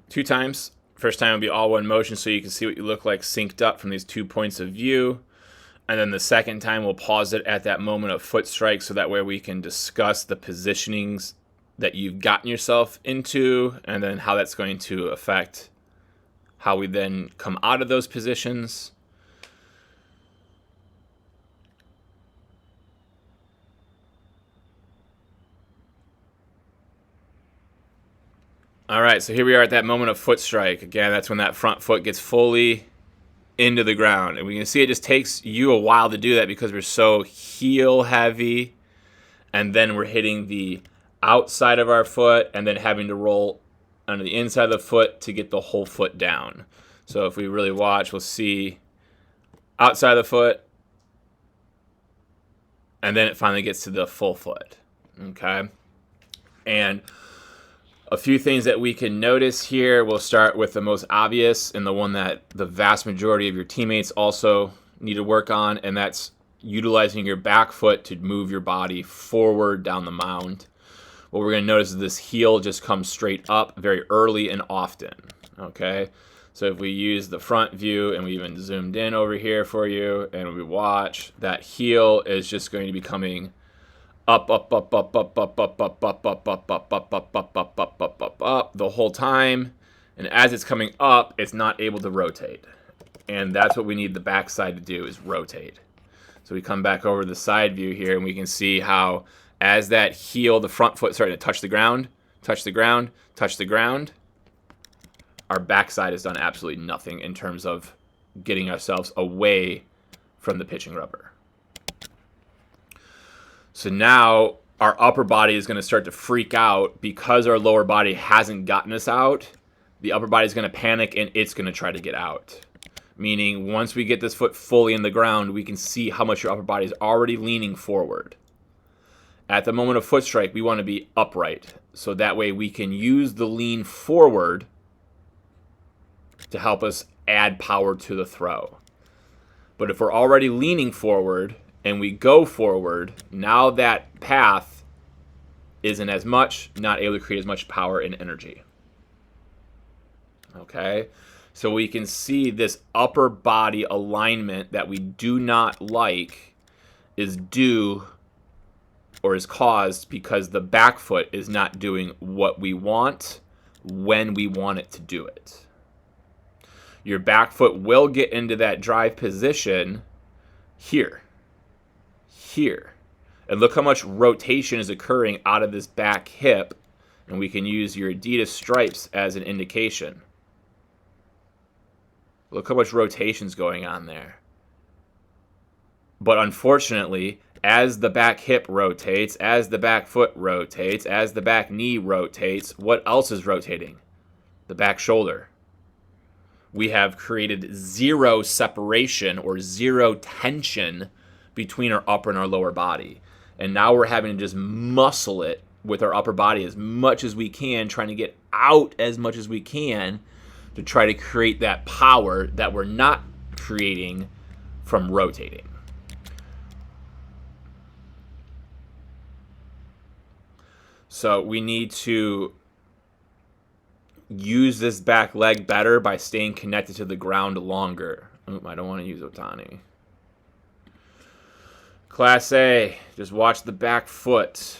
2 times. First time will be all one motion so you can see what you look like synced up from these 2 points of view. And then the second time we'll pause it at that moment of foot strike so that way we can discuss the positionings that you've gotten yourself into and then how that's going to affect how we then come out of those positions. All right, so here we are at that moment of foot strike. Again, that's when that front foot gets fully into the ground. And we can see it just takes you a while to do that because we're so heel heavy. And then we're hitting the outside of our foot and then having to roll onto the inside of the foot to get the whole foot down. So if we really watch, we'll see outside of the foot. And then it finally gets to the full foot. Okay? And a few things that we can notice here. We'll start with the most obvious and the one that the vast majority of your teammates also need to work on, and that's utilizing your back foot to move your body forward down the mound. What we're going to notice is this heel just comes straight up very early and often. Okay, so if we use the front view and we even zoomed in over here for you and we watch, that heel is just going to be coming up the whole time. And as it's coming up, it's not able to rotate. And that's what we need the backside to do, is rotate. So we come back over the side view here and we can see how as that heel, the front foot starting to touch the ground, our backside has done absolutely nothing in terms of getting ourselves away from the pitching rubber. So now our upper body is going to start to freak out because our lower body hasn't gotten us out. The upper body is going to panic and it's going to try to get out. Meaning once we get this foot fully in the ground, we can see how much your upper body is already leaning forward. At the moment of foot strike, we want to be upright. So that way we can use the lean forward to help us add power to the throw. But if we're already leaning forward and we go forward, now that path isn't as much, not able to create as much power and energy. Okay? So we can see this upper body alignment that we do not like is due or is caused because the back foot is not doing what we want when we want it to do it. Your back foot will get into that drive position here. And look how much rotation is occurring out of this back hip. And we can use your Adidas stripes as an indication. Look how much rotation is going on there. But unfortunately, as the back hip rotates, as the back foot rotates, as the back knee rotates, what else is rotating? The back shoulder. We have created zero separation or zero tension between our upper and our lower body. And now we're having to just muscle it with our upper body as much as we can, trying to get out as much as we can to try to create that power that we're not creating from rotating. So we need to use this back leg better by staying connected to the ground longer. I don't want to use Otani. Class A, just watch the back foot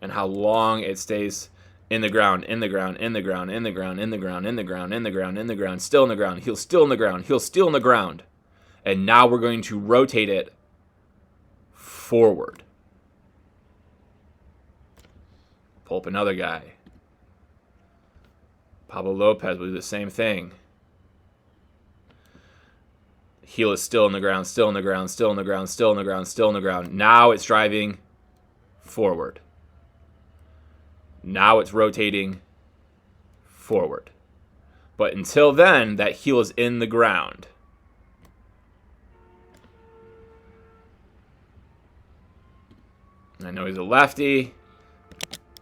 and how long it stays in the ground, in the ground, in the ground, in the ground, in the ground, in the ground, in the ground, in the ground, still in the ground, heel still in the ground, heel still in the ground. And now we're going to rotate it forward. Pull up another guy. Pablo Lopez will do the same thing. Heel is still in the ground, still in the ground, still in the ground, still in the ground, still in the ground. Now it's driving forward. Now it's rotating forward. But until then, that heel is in the ground. I know he's a lefty,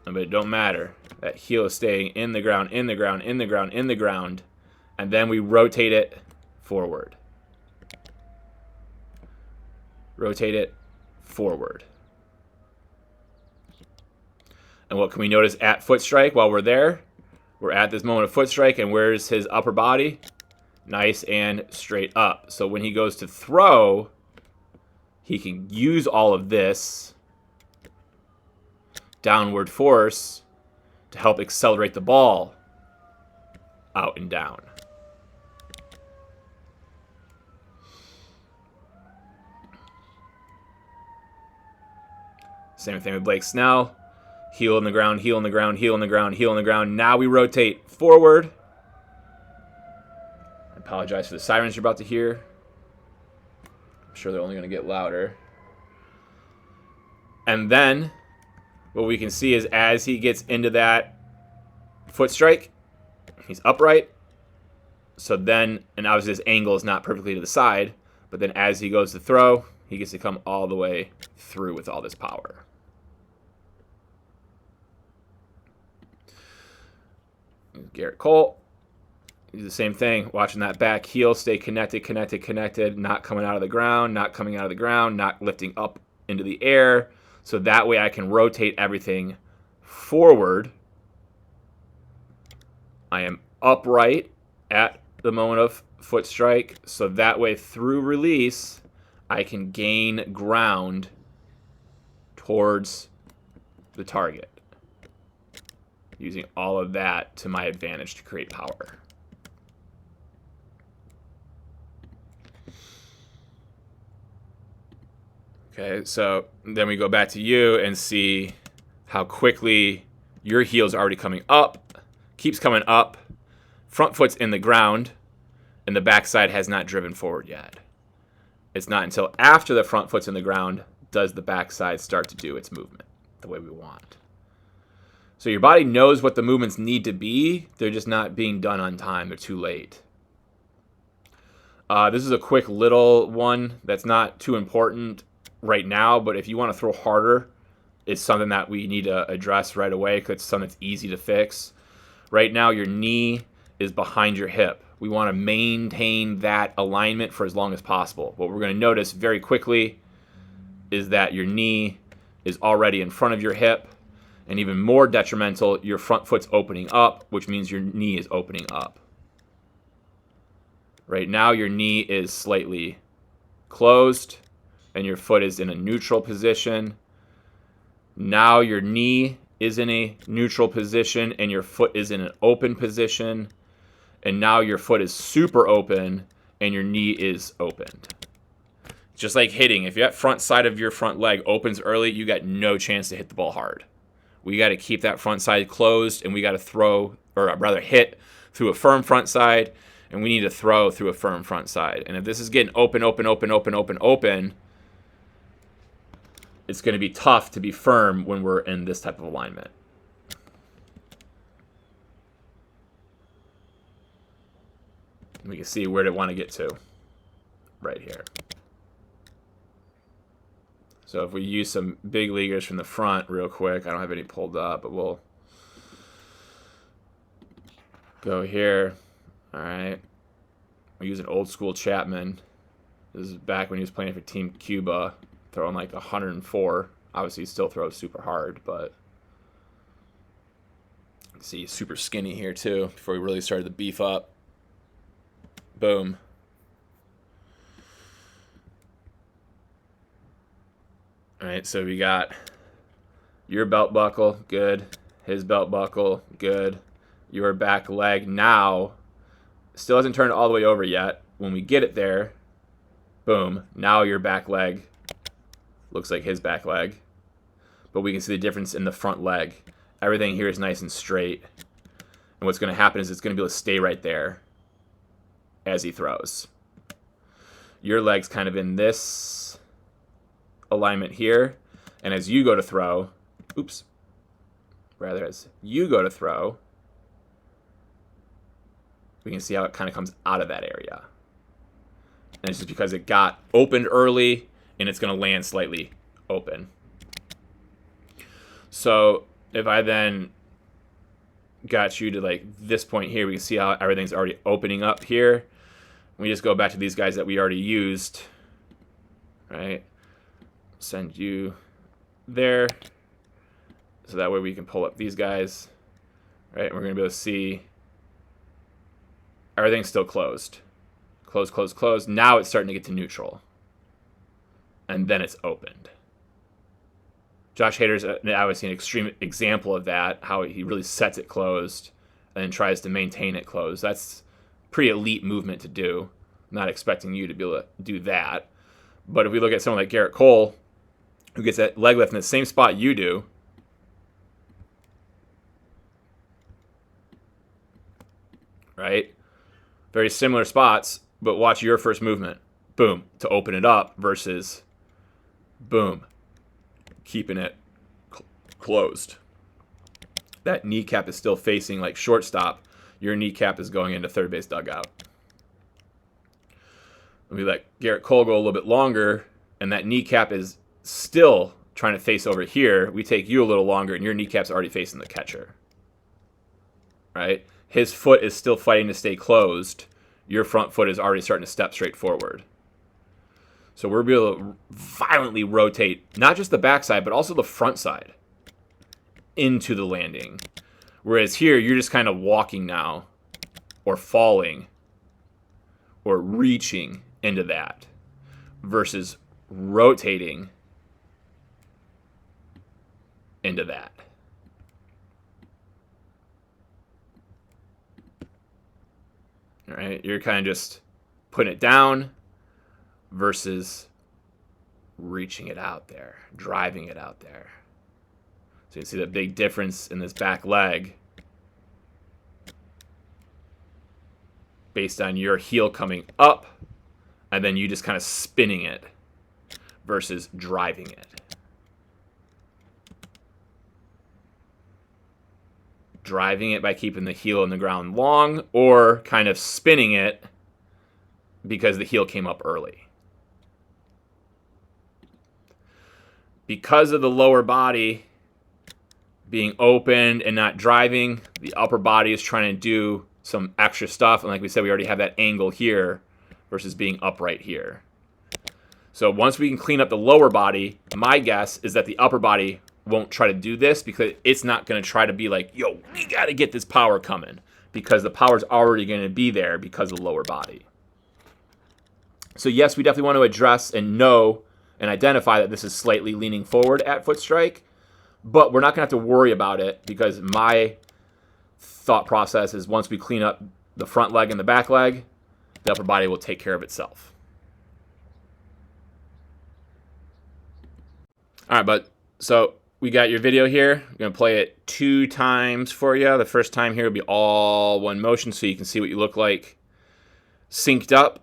but it don't matter. That heel is staying in the ground, in the ground, in the ground, in the ground. And then we rotate it forward. Rotate it forward. And what can we notice at foot strike while we're there? We're at this moment of foot strike, and where's his upper body? Nice and straight up. So when he goes to throw, he can use all of this downward force to help accelerate the ball out and down. Same thing with Blake Snell. Heel in the ground, heel in the ground, heel in the ground, heel in the ground. Now we rotate forward. I apologize for the sirens you're about to hear. I'm sure they're only going to get louder. And then what we can see is as he gets into that foot strike, he's upright. So then, and obviously this angle is not perfectly to the side, but then as he goes to throw, he gets to come all the way through with all this power. Garrett Cole, do the same thing, watching that back heel stay connected, connected, not coming out of the ground, not coming out of the ground, not lifting up into the air. So that way I can rotate everything forward. I am upright at the moment of foot strike. So that way through release, I can gain ground towards the target. Using all of that to my advantage to create power. Okay, so then we go back to you and see how quickly your heel's already coming up, keeps coming up, front foot's in the ground, and the backside has not driven forward yet. It's not until after the front foot's in the ground does the backside start to do its movement the way we want. So your body knows what the movements need to be. They're just not being done on time. They're too late. This is a quick little one that's not too important right now, but if you want to throw harder, it's something that we need to address right away because it's something that's easy to fix. Right now, your knee is behind your hip. We want to maintain that alignment for as long as possible. What we're going to notice very quickly is that your knee is already in front of your hip. And even more detrimental, your front foot's opening up, which means your knee is opening up. Right now, your knee is slightly closed, and your foot is in a neutral position. Now your knee is in a neutral position, and your foot is in an open position. And now your foot is super open, and your knee is opened. Just like hitting, if that front side of your front leg opens early, you got no chance to hit the ball hard. We got to keep that front side closed, and we got to throw, or rather hit through a firm front side, and we need to throw through a firm front side. And if this is getting open, it's going to be tough to be firm when we're in this type of alignment. We can see where to want to get to right here. So if we use some big leaguers from the front real quick, I don't have any pulled up, but we'll go here. All right. We'll use an old school Chapman. This is back when he was playing for Team Cuba, throwing like 104. Obviously, he still throws super hard, but you can see he's super skinny here too before he really started to beef up. Boom. All right, so we got your belt buckle, good. His belt buckle, good. Your back leg now still hasn't turned all the way over yet. When we get it there, boom, now your back leg looks like his back leg. But we can see the difference in the front leg. Everything here is nice and straight. And what's going to happen is it's going to be able to stay right there as he throws. Your leg's kind of in this alignment here, and as you go to throw, as you go to throw, we can see how it kind of comes out of that area. And it's just because it got opened early, and it's going to land slightly open. So if I then got you to like this point here, we can see how everything's already opening up here. We just go back to these guys that we already used, right? Send you there, so that way we can pull up these guys, right? And we're going to be able to see everything's still closed. Closed. Now it's starting to get to neutral. And then it's opened. Josh Hader's obviously an extreme example of that, how he really sets it closed and then tries to maintain it closed. That's pretty elite movement to do. I'm not expecting you to be able to do that. But if we look at someone like Garrett Cole, who gets that leg lift in the same spot you do, right? Very similar spots, but watch your first movement. Boom, to open it up versus boom, keeping it closed. That kneecap is still facing like shortstop. Your kneecap is going into third base dugout. We let Garrett Cole go a little bit longer, and that kneecap is still trying to face over here. We take you a little longer, and your kneecap's already facing the catcher. Right? His foot is still fighting to stay closed. Your front foot is already starting to step straight forward. So we're able to violently rotate not just the backside, but also the front side into the landing. Whereas here, you're just kind of walking now, or falling, or reaching into that, versus rotating into that. All right, you're kind of just putting it down versus reaching it out there, driving it out there. So you can see the big difference in this back leg based on your heel coming up and then you just kind of spinning it versus driving it. Driving it by keeping the heel on the ground long, or kind of spinning it because the heel came up early. Because of the lower body being opened and not driving, the upper body is trying to do some extra stuff. And like we said, we already have that angle here versus being upright here. So once we can clean up the lower body, my guess is that the upper body won't try to do this because it's not going to try to be like, yo, we got to get this power coming, because the power's already going to be there because of the lower body. So yes, we definitely want to address and know and identify that this is slightly leaning forward at foot strike, but we're not going to have to worry about it, because my thought process is once we clean up the front leg and the back leg, the upper body will take care of itself. All right, but so we got your video here. I'm going to play it 2 times for you. The first time here will be all one motion so you can see what you look like synced up.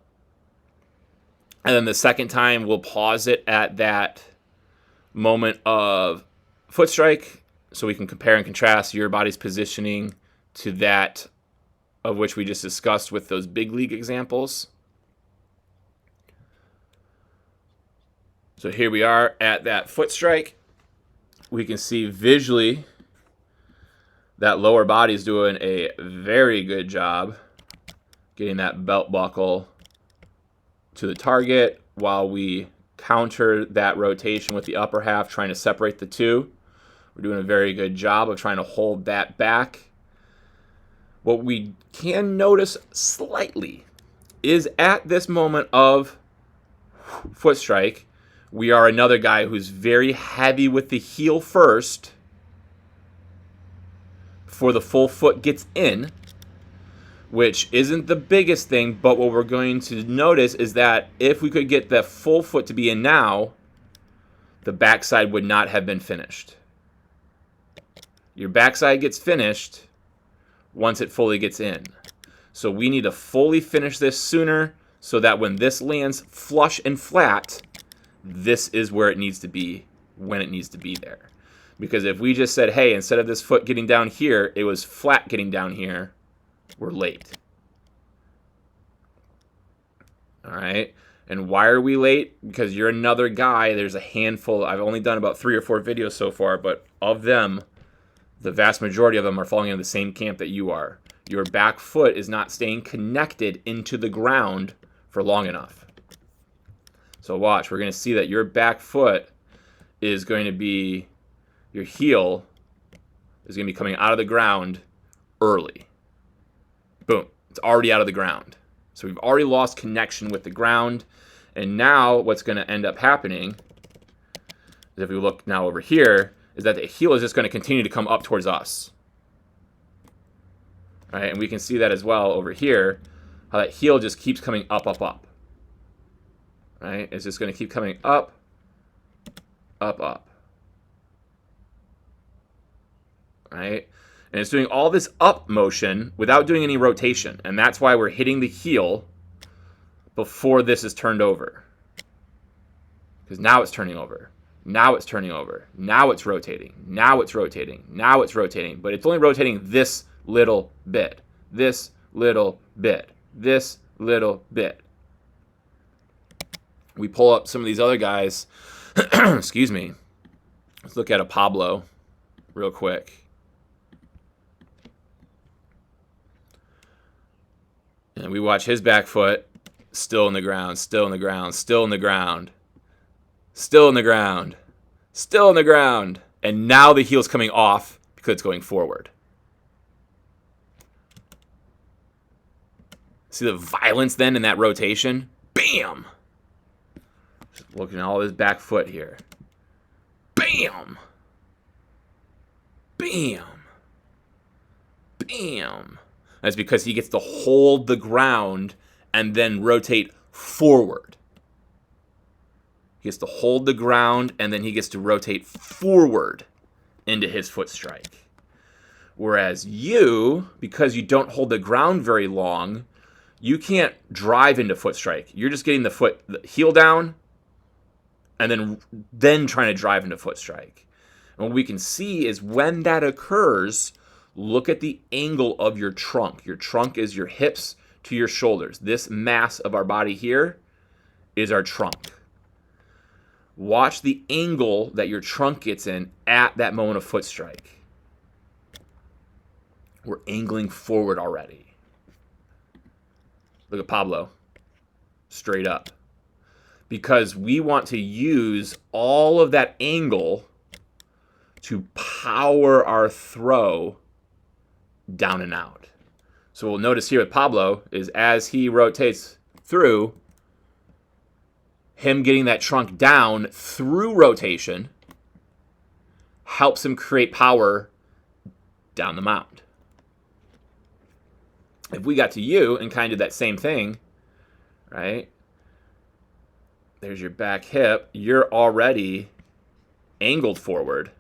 And then the second time we'll pause it at that moment of foot strike so we can compare and contrast your body's positioning to that of which we just discussed with those big league examples. So here we are at that foot strike. We can see visually that lower body is doing a very good job getting that belt buckle to the target while we counter that rotation with the upper half, trying to separate the two. We're doing a very good job of trying to hold that back. What we can notice slightly is at this moment of foot strike, we are another guy who's very heavy with the heel first before the full foot gets in, which isn't the biggest thing, but what we're going to notice is that if we could get the full foot to be in now, the backside would not have been finished. Your backside gets finished once it fully gets in. So we need to fully finish this sooner so that when this lands flush and flat, this is where it needs to be when it needs to be there. Because if we just said, hey, instead of this foot getting down here, it was flat getting down here, we're late. All right. And why are we late? Because you're another guy. There's a handful. I've only done about 3 or 4 videos so far, but of them, the vast majority of them are falling into the same camp that you are. Your back foot is not staying connected into the ground for long enough. So watch. We're going to see that your back foot is going to be, your heel is going to be coming out of the ground early. Boom. It's already out of the ground. So we've already lost connection with the ground. And now what's going to end up happening is, if we look now over here, is that the heel is just going to continue to come up towards us. All right, and we can see that as well over here, how that heel just keeps coming up, up, up. Right? It's just going to keep coming up, up, up. Right? And it's doing all this up motion without doing any rotation. And that's why we're hitting the heel before this is turned over. Because now it's turning over. Now it's turning over. Now it's rotating. Now it's rotating. Now it's rotating. But it's only rotating this little bit. This little bit. This little bit. We pull up some of these other guys. Excuse me. Let's look at a Pablo real quick. And we watch his back foot, still in the ground, still in the ground, still in the ground, still in the ground, still in the ground. And now the heel's coming off because it's going forward. See the violence then in that rotation? Bam! Just looking at all his back foot here. Bam! Bam! Bam! That's because he gets to hold the ground and then rotate forward. He gets to hold the ground and then he gets to rotate forward into his foot strike. Whereas you, because you don't hold the ground very long, you can't drive into foot strike. You're just getting the heel down and then trying to drive into foot strike. And what we can see is when that occurs, look at the angle of your trunk. Your trunk is your hips to your shoulders. This mass of our body here is our trunk. Watch the angle that your trunk gets in at that moment of foot strike. We're angling forward already. Look at Pablo. Straight up. Because we want to use all of that angle to power our throw down and out. So we'll notice here with Pablo is as he rotates through, him getting that trunk down through rotation helps him create power down the mound. If we got to you and kind of did that same thing, right? There's your back hip. You're already angled forward.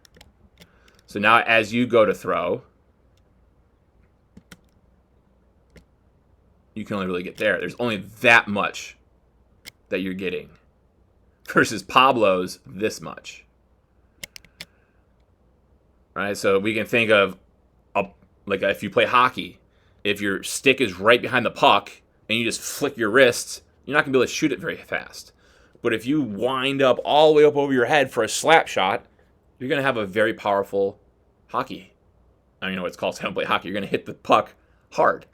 So now as you go to throw, you can only really get there. There's only that much that you're getting versus Pablo's this much. Right? So we can think of like if you play hockey, if your stick is right behind the puck and you just flick your wrists, you're not going to be able to shoot it very fast. But if you wind up all the way up over your head for a slap shot, you're going to have a very powerful hockey. I don't know what it's called. So I don't play hockey. You're going to hit the puck hard.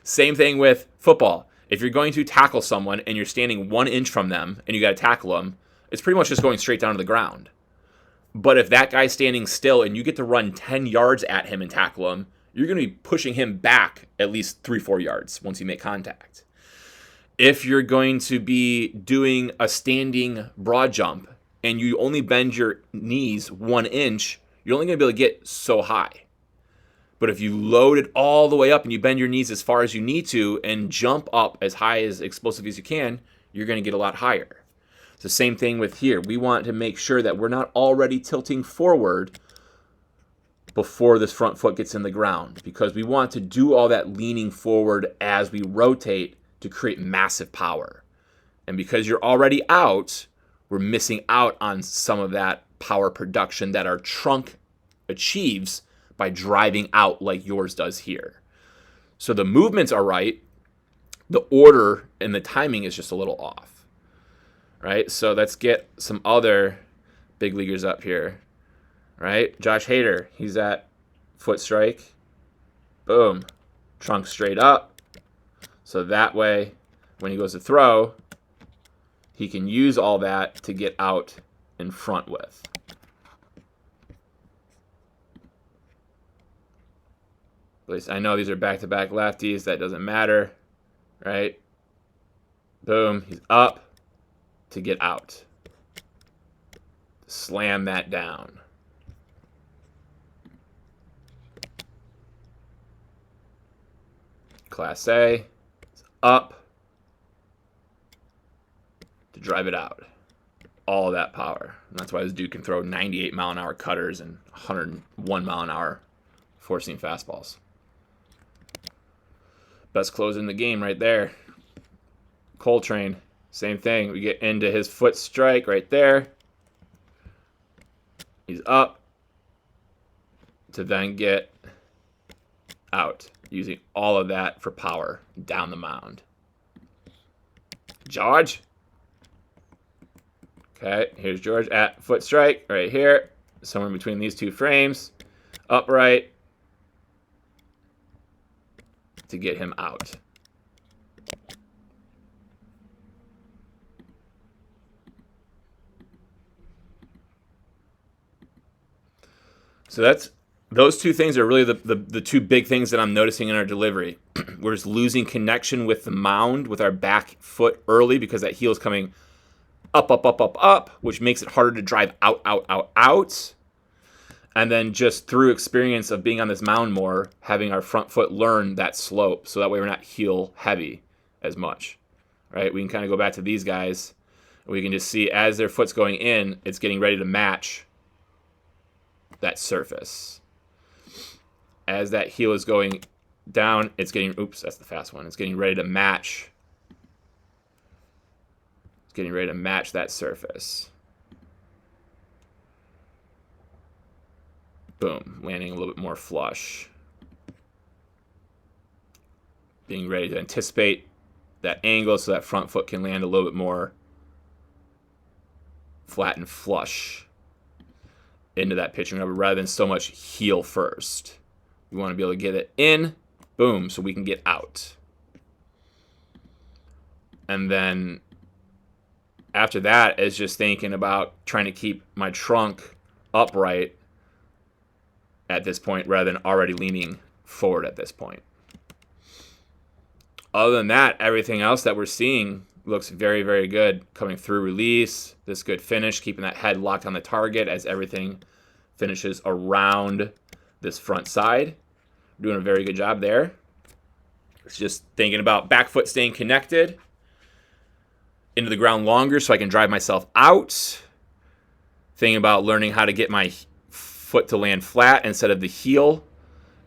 Same thing with football. If you're going to tackle someone and you're standing 1 inch from them and you got to tackle them, it's pretty much just going straight down to the ground. But if that guy's standing still and you get to run 10 yards at him and tackle him, you're going to be pushing him back at least 3-4 yards once you make contact. If you're going to be doing a standing broad jump and you only bend your knees 1 inch, you're only going to be able to get so high. But if you load it all the way up and you bend your knees as far as you need to and jump up as high as explosive as you can, you're going to get a lot higher. It's the same thing with here. We want to make sure that we're not already tilting forward before this front foot gets in the ground, because we want to do all that leaning forward as we rotate to create massive power. And because you're already out, we're missing out on some of that power production that our trunk achieves by driving out like yours does here. So the movements are right. The order and the timing is just a little off. Right? So let's get some other big leaguers up here. Right? Josh Hader, he's at foot strike. Boom. Trunk straight up. So that way, when he goes to throw, he can use all that to get out in front with. At least I know these are back-to-back lefties. That doesn't matter. Right? Boom. He's up to get out. Slam that down. Class A. It's up to drive it out. All that power. And that's why this dude can throw 98 mile an hour cutters and 101 mile an hour four-seam fastballs. Best closer in the game right there. Coltrane, same thing. We get into his foot strike right there. He's up to then get out, using all of that for power down the mound. George. Okay, here's George at foot strike right here, somewhere between these two frames. Upright to get him out. So those two things are really the two big things that I'm noticing in our delivery. We're just losing connection with the mound with our back foot early because that heel's coming up, up, up, up, up, which makes it harder to drive out, out, out, out. And then just through experience of being on this mound more, having our front foot learn that slope so that way we're not heel heavy as much, right? We can kind of go back to these guys. We can just see as their foot's going in, it's getting ready to match that surface. As that heel is going down, it's getting, oops, that's the fast one. It's getting ready to match. It's getting ready to match that surface. Boom, landing a little bit more flush. Being ready to anticipate that angle so that front foot can land a little bit more flat and flush into that pitching rubber rather than so much heel first. We want to be able to get it in, boom, so we can get out. And then after that is just thinking about trying to keep my trunk upright at this point rather than already leaning forward at this point. Other than that, everything else that we're seeing looks very, very good. Coming through release, this good finish, keeping that head locked on the target as everything finishes around this front side. Doing a very good job there. It's just thinking about back foot staying connected into the ground longer so I can drive myself out. Thinking about learning how to get my foot to land flat instead of the heel.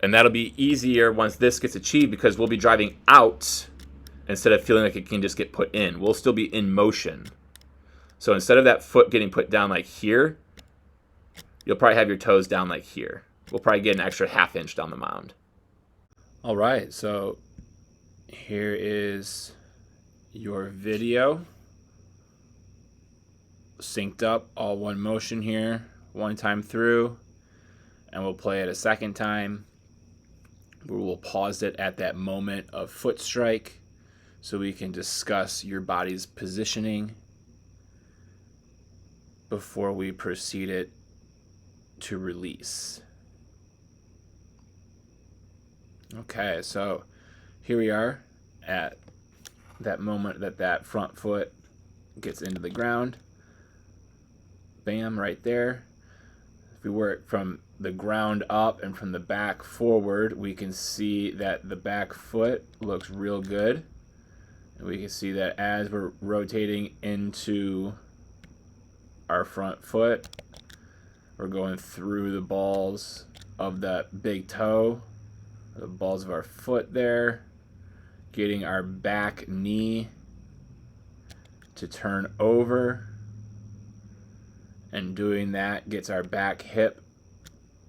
And that'll be easier once this gets achieved because we'll be driving out instead of feeling like it can just get put in. We'll still be in motion. So instead of that foot getting put down like here, you'll probably have your toes down like here. We'll probably get an extra ½ inch down the mound. All right, so here is your video. Synced up, all one motion here, one time through. And we'll play it a second time. We'll pause it at that moment of foot strike so we can discuss your body's positioning before we proceed it to release. Okay, so here we are at that moment that that front foot gets into the ground. Bam, right there. If we work from the ground up and from the back forward, we can see that the back foot looks real good. And we can see that as we're rotating into our front foot, we're going through the balls of that big toe, the balls of our foot there, getting our back knee to turn over. And doing that gets our back hip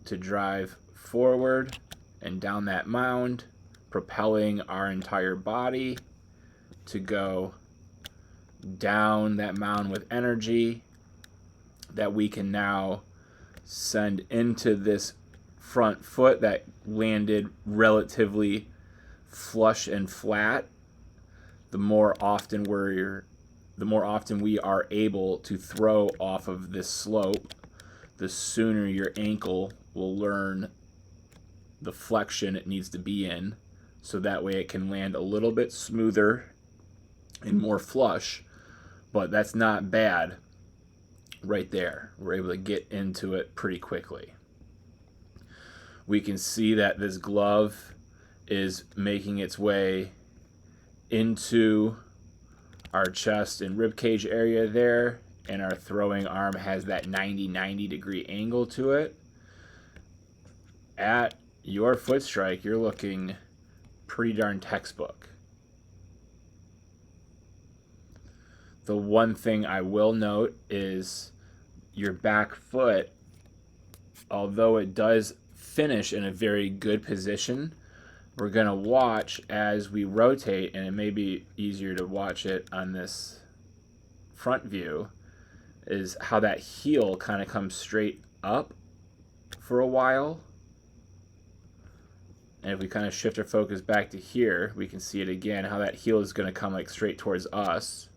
to drive forward and down that mound, propelling our entire body to go down that mound with energy that we can now send into this front foot that landed relatively flush and flat. The more often we are able to throw off of this slope, the sooner your ankle will learn the flexion it needs to be in, so that way it can land a little bit smoother and more flush. But that's not bad right there. We're able to get into it pretty quickly. We can see that this glove is making its way into our chest and rib cage area there, and our throwing arm has that 90 degree angle to it. At your foot strike, you're looking pretty darn textbook. The one thing I will note is your back foot, although it does finish in a very good position, we're going to watch as we rotate, and it may be easier to watch it on this front view, is how that heel kind of comes straight up for a while. And if we kind of shift our focus back to here, we can see it again, how that heel is going to come like straight towards us,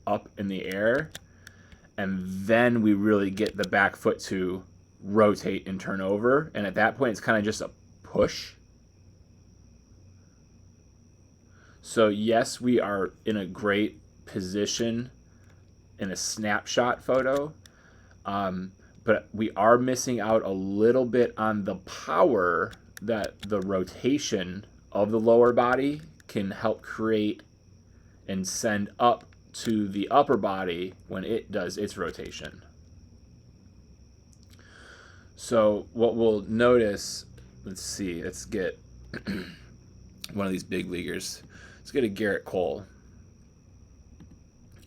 up in the air. And then we really get the back foot to rotate and turn over. And at that point, it's kind of just a push. So yes, we are in a great position in a snapshot photo, but we are missing out a little bit on the power that the rotation of the lower body can help create and send up to the upper body when it does its rotation. So what we'll notice, let's see, let's get one of these big leaguers. Let's get a Garrett Cole,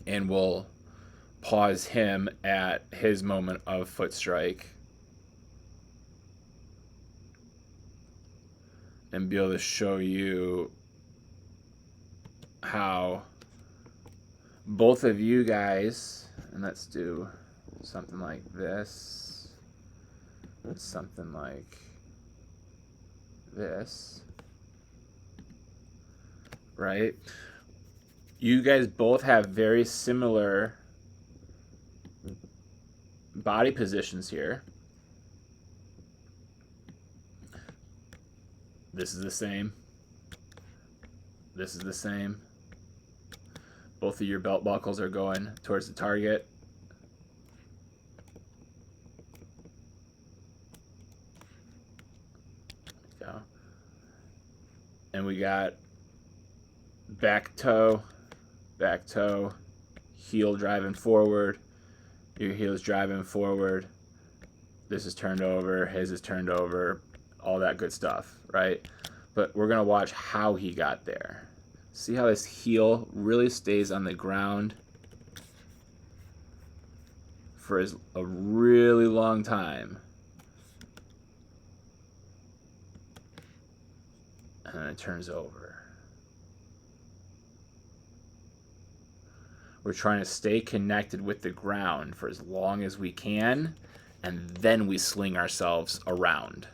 and we'll pause him at his moment of foot strike and be able to show you how both of you guys, and let's do something like this, something like this, right? You guys both have very similar body positions here. This is the same. This is the same. Both of your belt buckles are going towards the target. There we go. And we got back toe, heel driving forward. Your heel's driving forward. This is turned over. His is turned over. All that good stuff, right? But we're going to watch how he got there. See how this heel really stays on the ground for a really long time. And then it turns over. We're trying to stay connected with the ground for as long as we can, and then we sling ourselves around.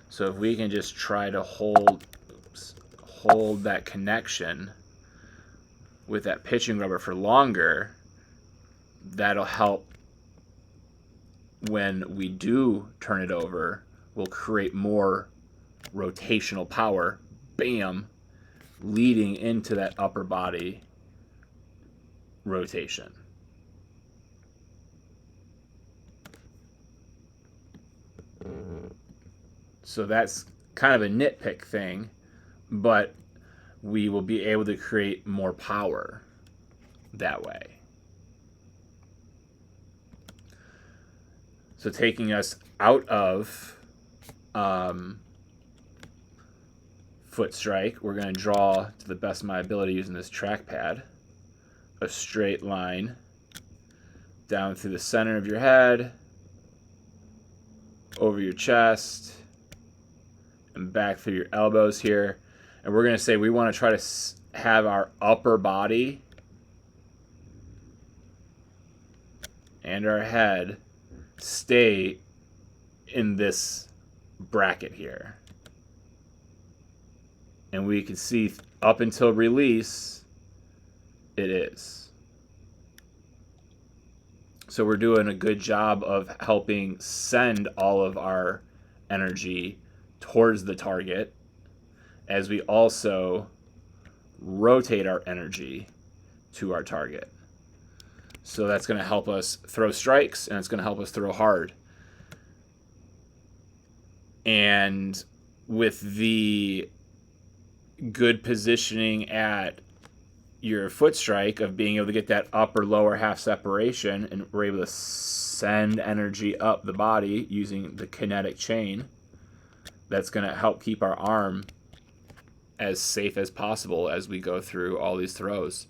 So if we can just try to hold that connection with that pitching rubber for longer, that'll help when we do turn it over. We'll create more rotational power, bam, leading into that upper body rotation. So that's kind of a nitpick thing, but we will be able to create more power that way. So taking us out of foot strike, we're going to draw to the best of my ability using this trackpad a straight line down through the center of your head, over your chest, and back through your elbows here. And we're going to say we want to try to have our upper body and our head stay in this bracket here. And we can see up until release, it is. So we're doing a good job of helping send all of our energy towards the target as we also rotate our energy to our target. So that's going to help us throw strikes, and it's going to help us throw hard. And with the good positioning at your foot strike of being able to get that upper lower half separation, and we're able to send energy up the body using the kinetic chain, that's going to help keep our arm as safe as possible as we go through all these throws.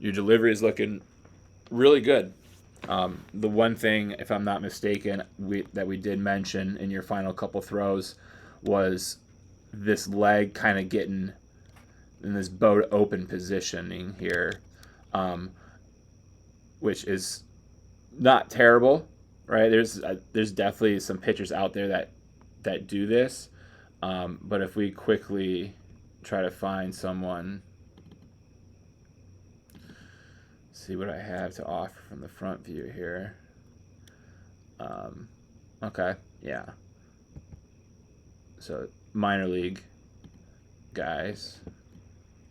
Your delivery is looking really good. The one thing, if I'm not mistaken, that we did mention in your final couple throws was this leg kind of getting in this boat open positioning here, which is not terrible, right? There's definitely some pitchers out there that do this, but if we quickly try to find someone, see what I have to offer from the front view here. Okay, yeah. So minor league guys,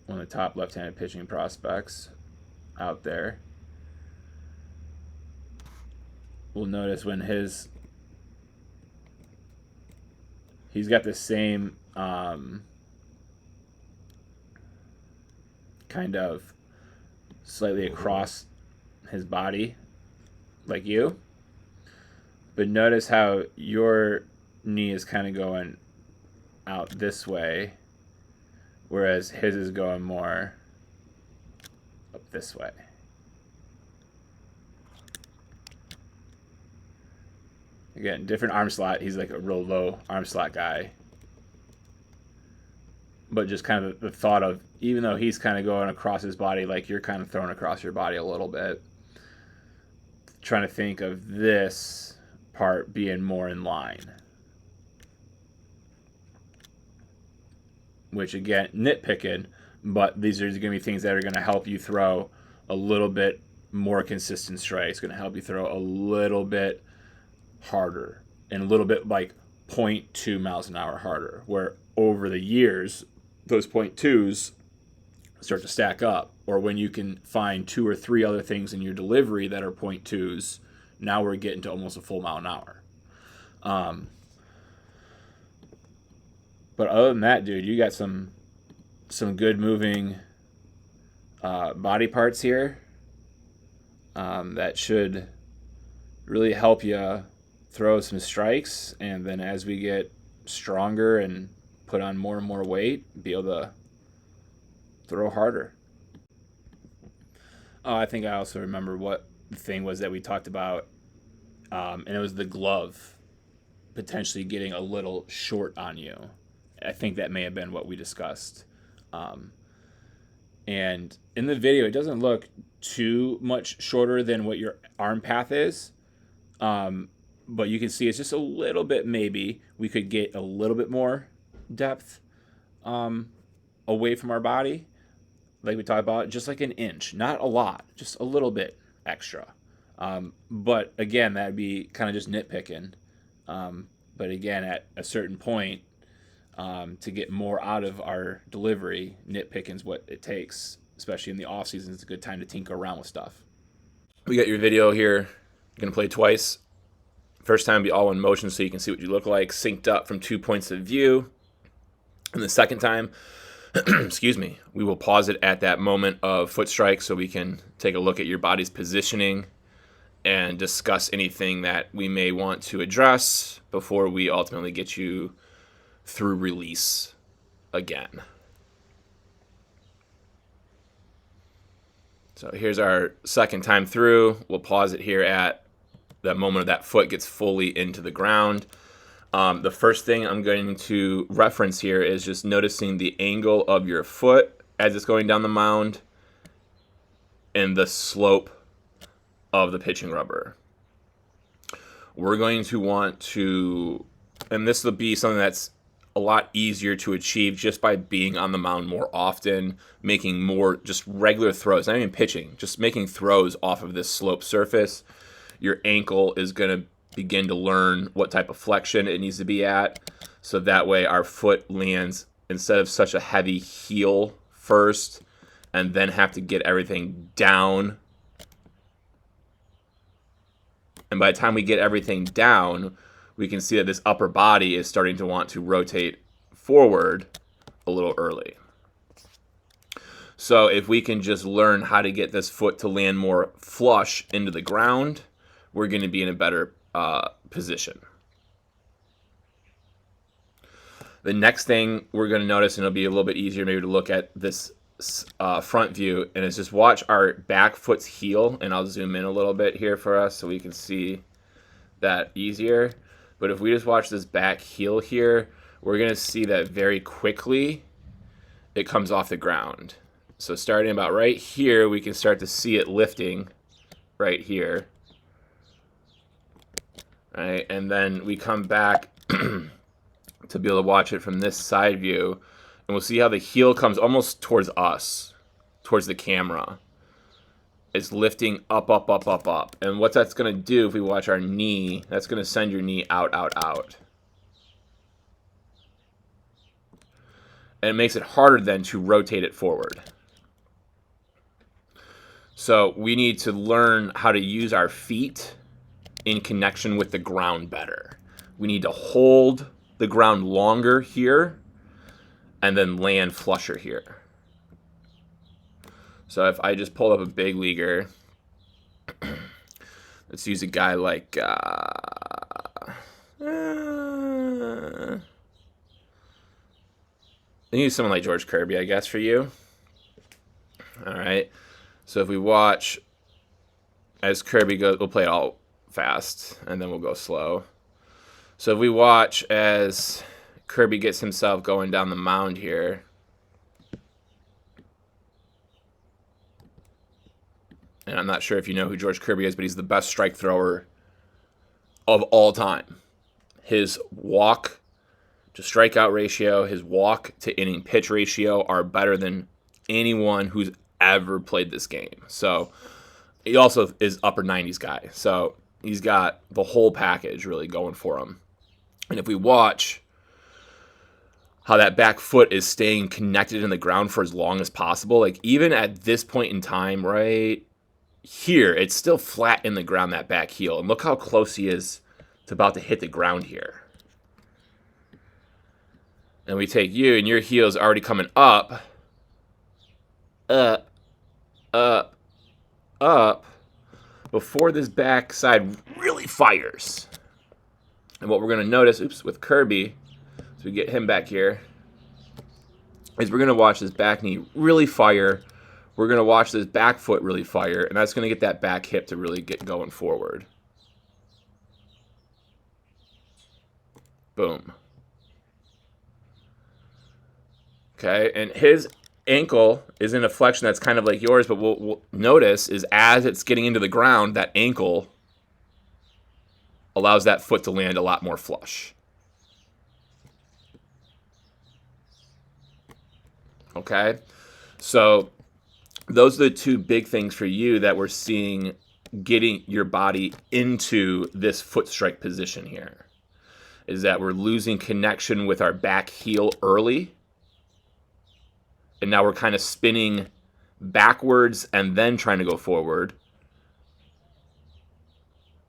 one of the top left-handed pitching prospects out there. We'll notice when he's got the same kind of slightly across his body like you, but notice how your knee is kind of going out this way, whereas his is going more up this way. Again, different arm slot. He's like a real low arm slot guy. But just kind of the thought of, even though he's kind of going across his body, like you're kind of throwing across your body a little bit, trying to think of this part being more in line. Which, again, nitpicking, but these are going to be things that are going to help you throw a little bit more consistent strikes, going to help you throw a little bit harder and a little bit like 0.2 miles an hour harder, where over the years, those 0.2s start to stack up. Or when you can find 2 or 3 other things in your delivery that are 0.2s, now we're getting to almost a full mile an hour. But other than that, dude, you got some good moving body parts here that should really help you throw some strikes, and then as we get stronger and put on more and more weight, be able to throw harder. Oh, I think I also remember what the thing was that we talked about, and it was the glove potentially getting a little short on you. I think that may have been what we discussed. And in the video, it doesn't look too much shorter than what your arm path is. But you can see it's just a little bit, maybe we could get a little bit more depth away from our body. Like we talked about, just like an inch, not a lot, just a little bit extra. But again, that'd be kind of just nitpicking. But again, at a certain point, to get more out of our delivery, nitpicking is what it takes, especially in the off season. It's a good time to tinker around with stuff. We got your video here. You're going to play twice. First time be all in motion so you can see what you look like, synced up from 2 points of view. And the second time, excuse me, we will pause it at that moment of foot strike so we can take a look at your body's positioning and discuss anything that we may want to address before we ultimately get you through release again. So here's our second time through. We'll pause it here at that moment that foot gets fully into the ground. The first thing I'm going to reference here is just noticing the angle of your foot as it's going down the mound and the slope of the pitching rubber. We're going to want to, and this will be something that's a lot easier to achieve just by being on the mound more often, making more just regular throws, not even pitching, just making throws off of this slope surface. Your ankle is going to begin to learn what type of flexion it needs to be at, so that way our foot lands instead of such a heavy heel first and then have to get everything down. And by the time we get everything down, we can see that this upper body is starting to want to rotate forward a little early. So if we can just learn how to get this foot to land more flush into the ground, we're going to be in a better position. The next thing we're going to notice, and it'll be a little bit easier maybe to look at this front view, and is just watch our back foot's heel, and I'll zoom in a little bit here for us so we can see that easier. But if we just watch this back heel here, we're going to see that very quickly it comes off the ground. So starting about right here, we can start to see it lifting right here. Right, and then we come back to be able to watch it from this side view, and we'll see how the heel comes almost towards us, towards the camera. It's lifting up, up, up, up, up. And what that's going to do, if we watch our knee, that's going to send your knee out, out, out. And it makes it harder then to rotate it forward. So we need to learn how to use our feet in connection with the ground better. We need to hold the ground longer here and then land flusher here. So if I just pull up a big leaguer, let's use a guy like I use someone like George Kirby, I guess, for you. All right. So if we watch as Kirby goes, we'll play it all fast, and then we'll go slow. So if we watch as Kirby gets himself going down the mound here, and I'm not sure if you know who George Kirby is, but he's the best strike thrower of all time. His walk to strikeout ratio, his walk to inning pitch ratio are better than anyone who's ever played this game. So he also is upper 90s guy. So he's got the whole package really going for him. And if we watch how that back foot is staying connected in the ground for as long as possible, like even at this point in time, right here, it's still flat in the ground, that back heel. And look how close he is to about to hit the ground here. And we take you, and your heel's already coming up, up, up, up, before this backside really fires. And what we're going to notice, with Kirby, so we get him back here, is we're going to watch this back knee really fire. We're going to watch this back foot really fire, and that's going to get that back hip to really get going forward. Boom. Okay, and his ankle is in a flexion that's kind of like yours, but we'll notice is as it's getting into the ground, that ankle allows that foot to land a lot more flush. Okay, so those are the two big things for you that we're seeing getting your body into this foot strike position here, is that we're losing connection with our back heel early. And now we're kind of spinning backwards and then trying to go forward.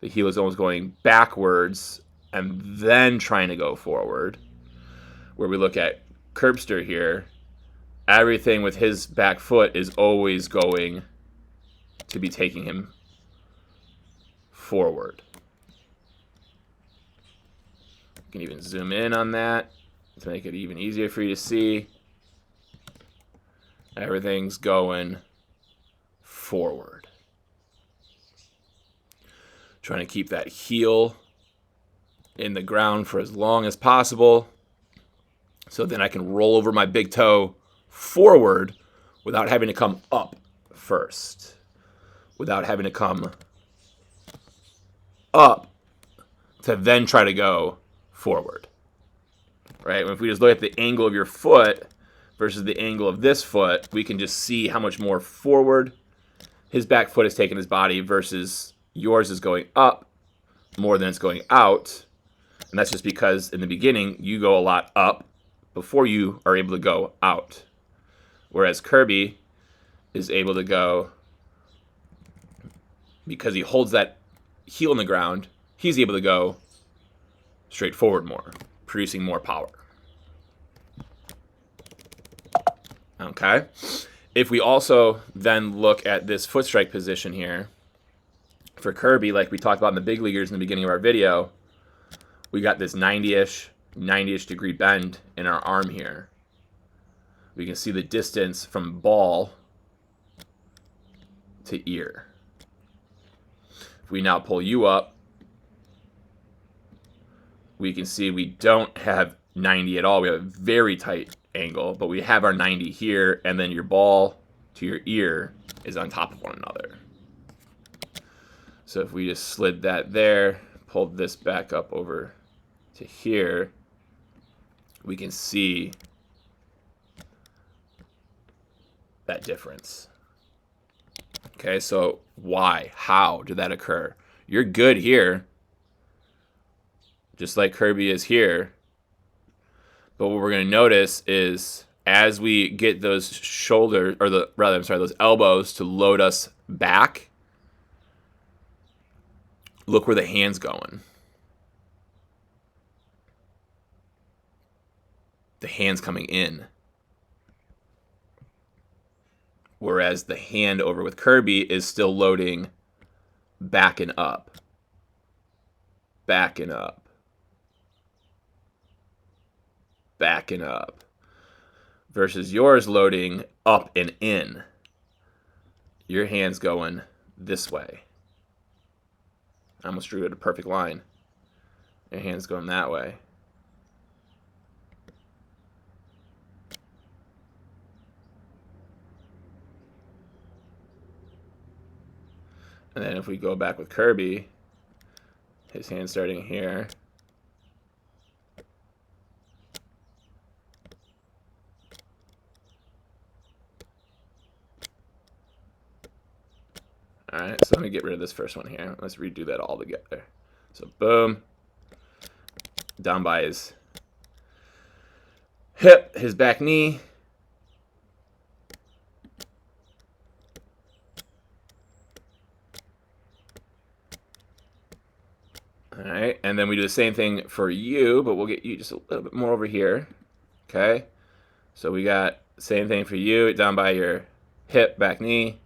The heel is almost going backwards and then trying to go forward. Where we look at Curbster here, everything with his back foot is always going to be taking him forward. You can even zoom in on that to make it even easier for you to see. Everything's going forward. Trying to keep that heel in the ground for as long as possible, so then I can roll over my big toe forward without having to come up first. Without having to come up to then try to go forward. Right? If we just look at the angle of your foot versus the angle of this foot, we can just see how much more forward his back foot is taking his body versus yours is going up more than it's going out. And that's just because in the beginning, you go a lot up before you are able to go out. Whereas Kirby is able to go, because he holds that heel in the ground, he's able to go straight forward more, producing more power. Okay. If we also then look at this foot strike position here, for Kirby, like we talked about in the big leaguers in the beginning of our video, we got this 90-ish degree bend in our arm here. We can see the distance from ball to ear. If we now pull you up, we can see we don't have 90 at all. We have a very tight angle, but we have our 90 here, and then your ball to your ear is on top of one another. So if we just slid that there, pulled this back up over to here, we can see that difference. Okay, so why? How did that occur? You're good here, just like Kirby is here. But what we're going to notice is as we get those shoulders, or those elbows to load us back, look where the hand's going. The hand's coming in. Whereas the hand over with Kirby is still loading back and up. Back and up. Back and up. Versus yours loading up and in. Your hand's going this way. I almost drew it a perfect line. Your hand's going that way. And then if we go back with Kirby, his hand's starting here. All right. So let me get rid of this first one here. Let's redo that all together. So boom. Down by his hip, his back knee. All right, and then we do the same thing for you, but we'll get you just a little bit more over here. Okay, so we got same thing for you, down by your hip, back knee.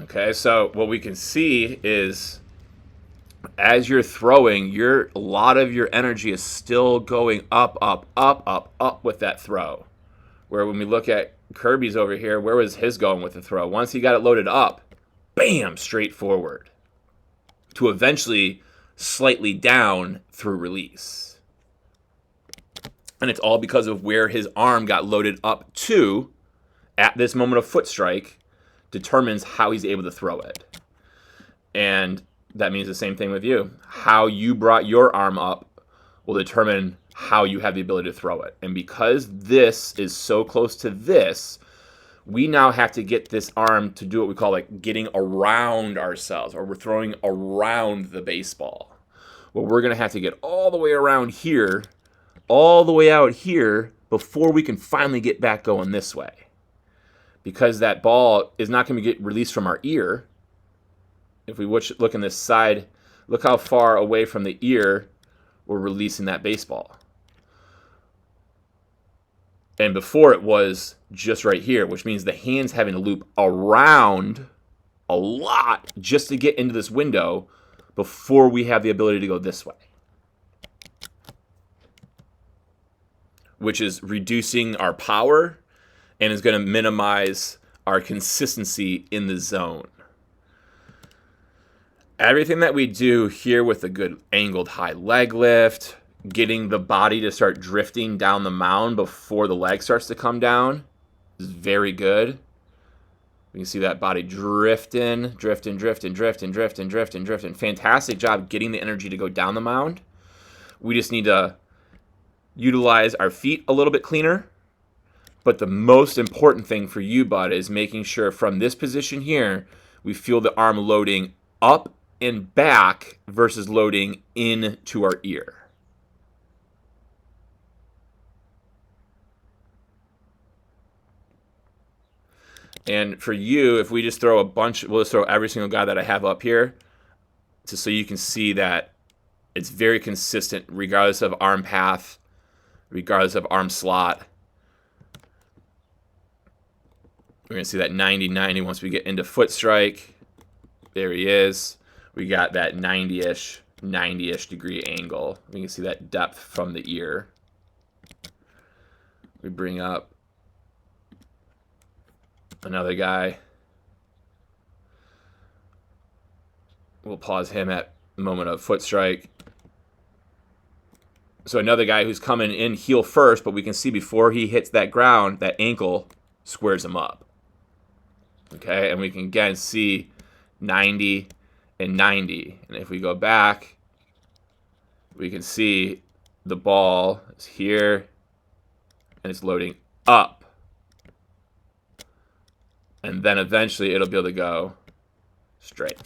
Okay, so what we can see is as you're throwing, a lot of your energy is still going up, up, up, up, up with that throw. Where when we look at Kirby's over here, where was his going with the throw? Once he got it loaded up, bam, straight forward to eventually slightly down through release. And it's all because of where his arm got loaded up to at this moment of foot strike determines how he's able to throw it. And that means the same thing with you. How you brought your arm up will determine how you have the ability to throw it. And because this is so close to this, we now have to get this arm to do what we call like getting around ourselves, or we're throwing around the baseball. Well, we're going to have to get all the way around here, all the way out here, before we can finally get back going this way. Because that ball is not going to get released from our ear. If we look in this side, look how far away from the ear we're releasing that baseball. And before it was just right here, which means the hand's having to loop around a lot just to get into this window before we have the ability to go this way. Which is reducing our power and is going to minimize our consistency in the zone. Everything that we do here with a good angled high leg lift, getting the body to start drifting down the mound before the leg starts to come down is very good. We can see that body drifting, drifting, drifting, drifting, drifting, drifting, drifting. Fantastic job getting the energy to go down the mound. We just need to utilize our feet a little bit cleaner. But the most important thing for you, bud, is making sure from this position here, we feel the arm loading up and back versus loading into our ear. And for you, if we just throw a bunch, we'll just throw every single guy that I have up here, just so you can see that it's very consistent regardless of arm path, regardless of arm slot. We're going to see that 90-90 once we get into foot strike. There he is. We got that 90-ish degree angle. We can see that depth from the ear. We bring up another guy. We'll pause him at the moment of foot strike. So another guy who's coming in heel first, but we can see before he hits that ground, that ankle squares him up. Okay, and we can again see 90 and 90. And if we go back, we can see the ball is here and it's loading up. And then eventually it'll be able to go straight.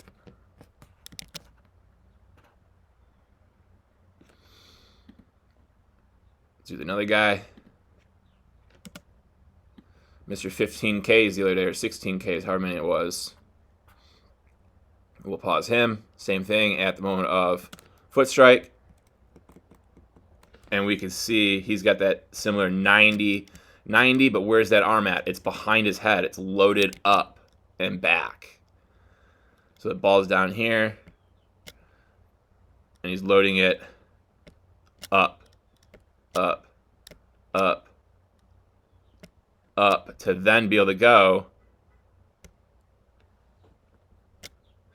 Let's do another guy. Mr. 15Ks the other day, or 16Ks, however many it was. We'll pause him. Same thing at the moment of foot strike. And we can see he's got that similar 90, but where's that arm at? It's behind his head. It's loaded up and back. So the ball's down here. And he's loading it up, up, up, up to then be able to go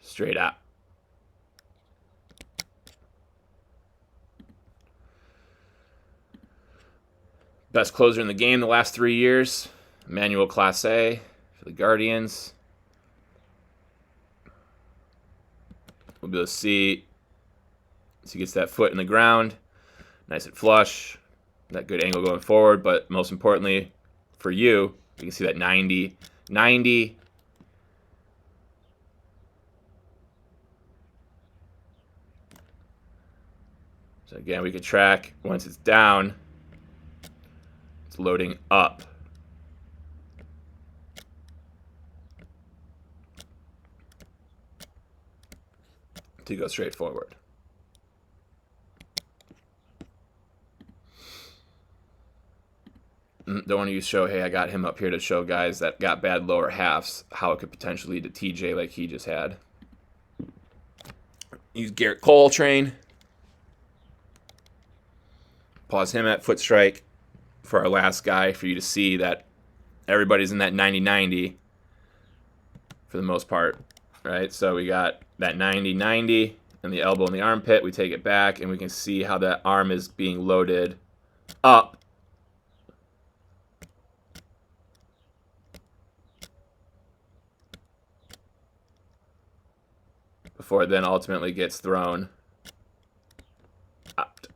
straight out. Best closer in the game the last 3 years, Emmanuel Clase for the Guardians. We'll be able to see as he gets that foot in the ground, nice and flush, that good angle going forward. But most importantly for you can see that 90, 90. So again, we can track once it's down, it's loading up. To go straight forward. Don't want to use Shohei. I got him up here to show guys that got bad lower halves how it could potentially lead to TJ like he just had. Use Garrett Coltrane. Pause him at foot strike for our last guy for you to see that everybody's in that 90-90 for the most part. Right, so we got that 90-90 and the elbow in the armpit. We take it back and we can see how that arm is being loaded up. Before it then ultimately gets thrown out.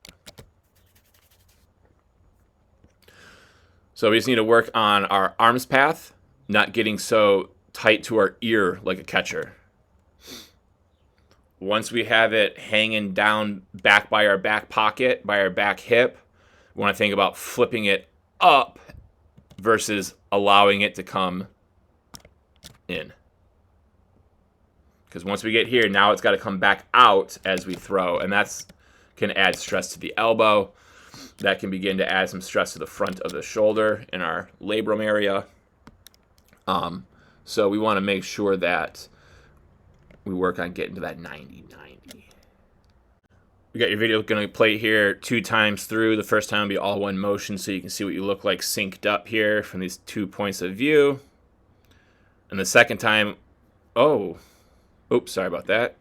So we just need to work on our arms path, not getting so tight to our ear like a catcher. Once we have it hanging down back by our back pocket, by our back hip, we want to think about flipping it up versus allowing it to come in. Because once we get here, now it's got to come back out as we throw, and that's can add stress to the elbow. That can begin to add some stress to the front of the shoulder in our labrum area. So we want to make sure that we work on getting to that 90-90. We got your video going to play here 2 times through. The first time will be all one motion so you can see what you look like synced up here from these 2 points of view. And the second time, oops, sorry about that.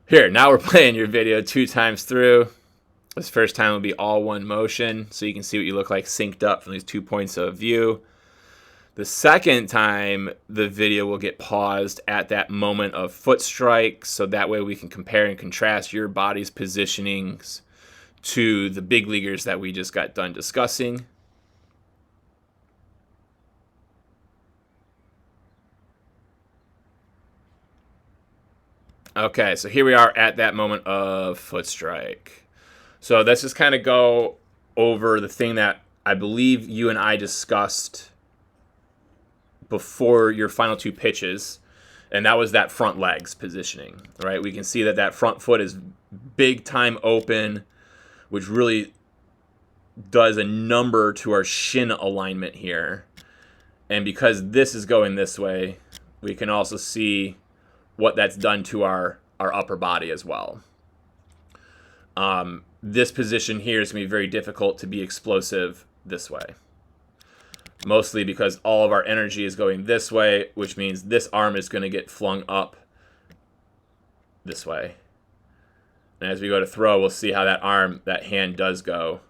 Here, now we're playing your video 2 times through. This first time will be all one motion so you can see what you look like synced up from these 2 points of view. The second time, the video will get paused at that moment of foot strike, so that way we can compare and contrast your body's positionings to the big leaguers that we just got done discussing. Okay, so here we are at that moment of foot strike. So let's just kind of go over the thing that I believe you and I discussed before your final 2 pitches, and that was that front legs positioning, right? We can see that that front foot is big time open, which really does a number to our shin alignment here. And because this is going this way, we can also see what that's done to our upper body as well. This position here is going to be very difficult to be explosive this way. Mostly because all of our energy is going this way, which means this arm is going to get flung up this way. And as we go to throw, we'll see how that hand does go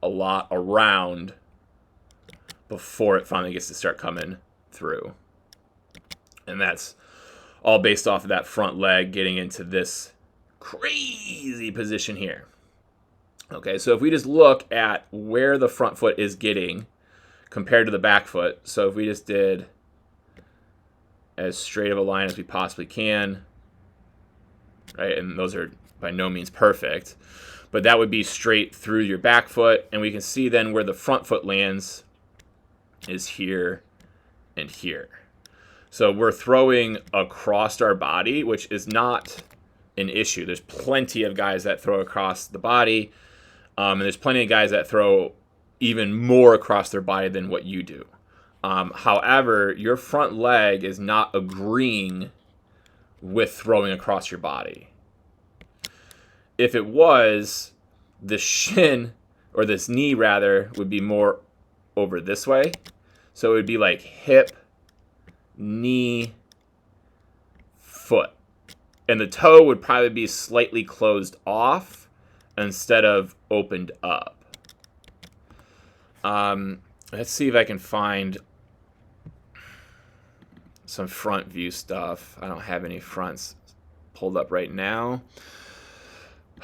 a lot around before it finally gets to start coming through. And that's all based off of that front leg getting into this crazy position here. Okay, so if we just look at where the front foot is getting compared to the back foot, so if we just did as straight of a line as we possibly can, right, and those are by no means perfect, but that would be straight through your back foot, and we can see then where the front foot lands is here and here. So we're throwing across our body, which is not an issue. There's plenty of guys that throw across the body. And there's plenty of guys that throw even more across their body than what you do. However, your front leg is not agreeing with throwing across your body. If it was, the shin, or this knee rather, would be more over this way. So it would be like hip, knee, foot. And the toe would probably be slightly closed off instead of opened up. Let's see if I can find some front view stuff. I don't have any fronts pulled up right now.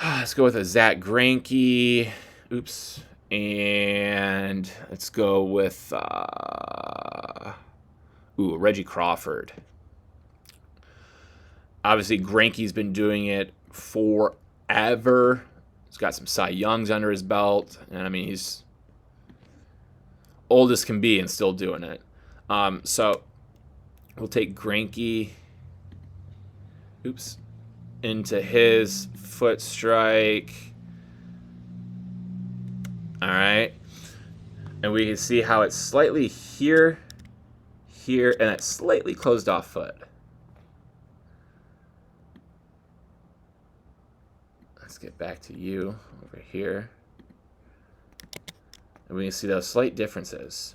Let's go with a Zach Greinke. Oops. And let's go with Reggie Crawford. Obviously, Greinke's been doing it forever. He's got some Cy Youngs under his belt. And, I mean, he's old as can be and still doing it. So we'll take Greinke. Oops. Into his foot strike. All right. And we can see how it's slightly here, here, and it's slightly closed off foot. Let's get back to you over here. And we can see those slight differences.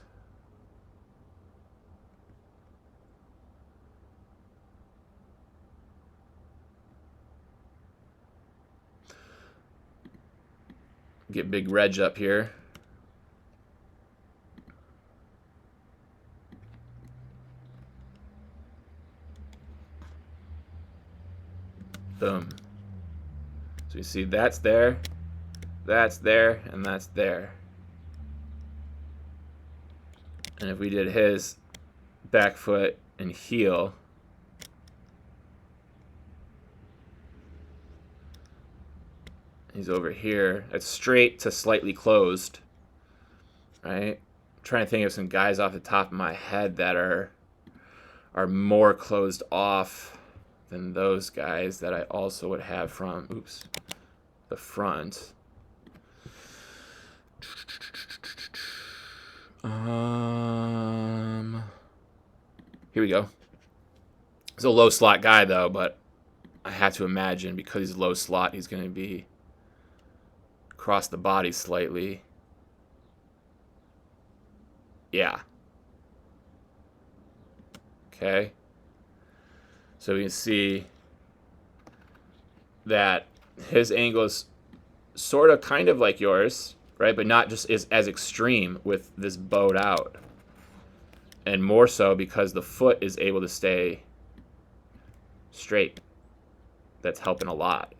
Get Big Reg up here. Boom. So you see that's there, and that's there. And if we did his back foot and heel, he's over here. It's straight to slightly closed, right? I'm trying to think of some guys off the top of my head that are more closed off than those guys that I also would have from, the front. Here we go. He's a low slot guy though, but I have to imagine because he's low slot, he's going to be across the body slightly. Yeah. Okay. So we can see that his angle is sort of kind of like yours, right? But not just as extreme with this bowed out. And more so because the foot is able to stay straight. That's helping a lot.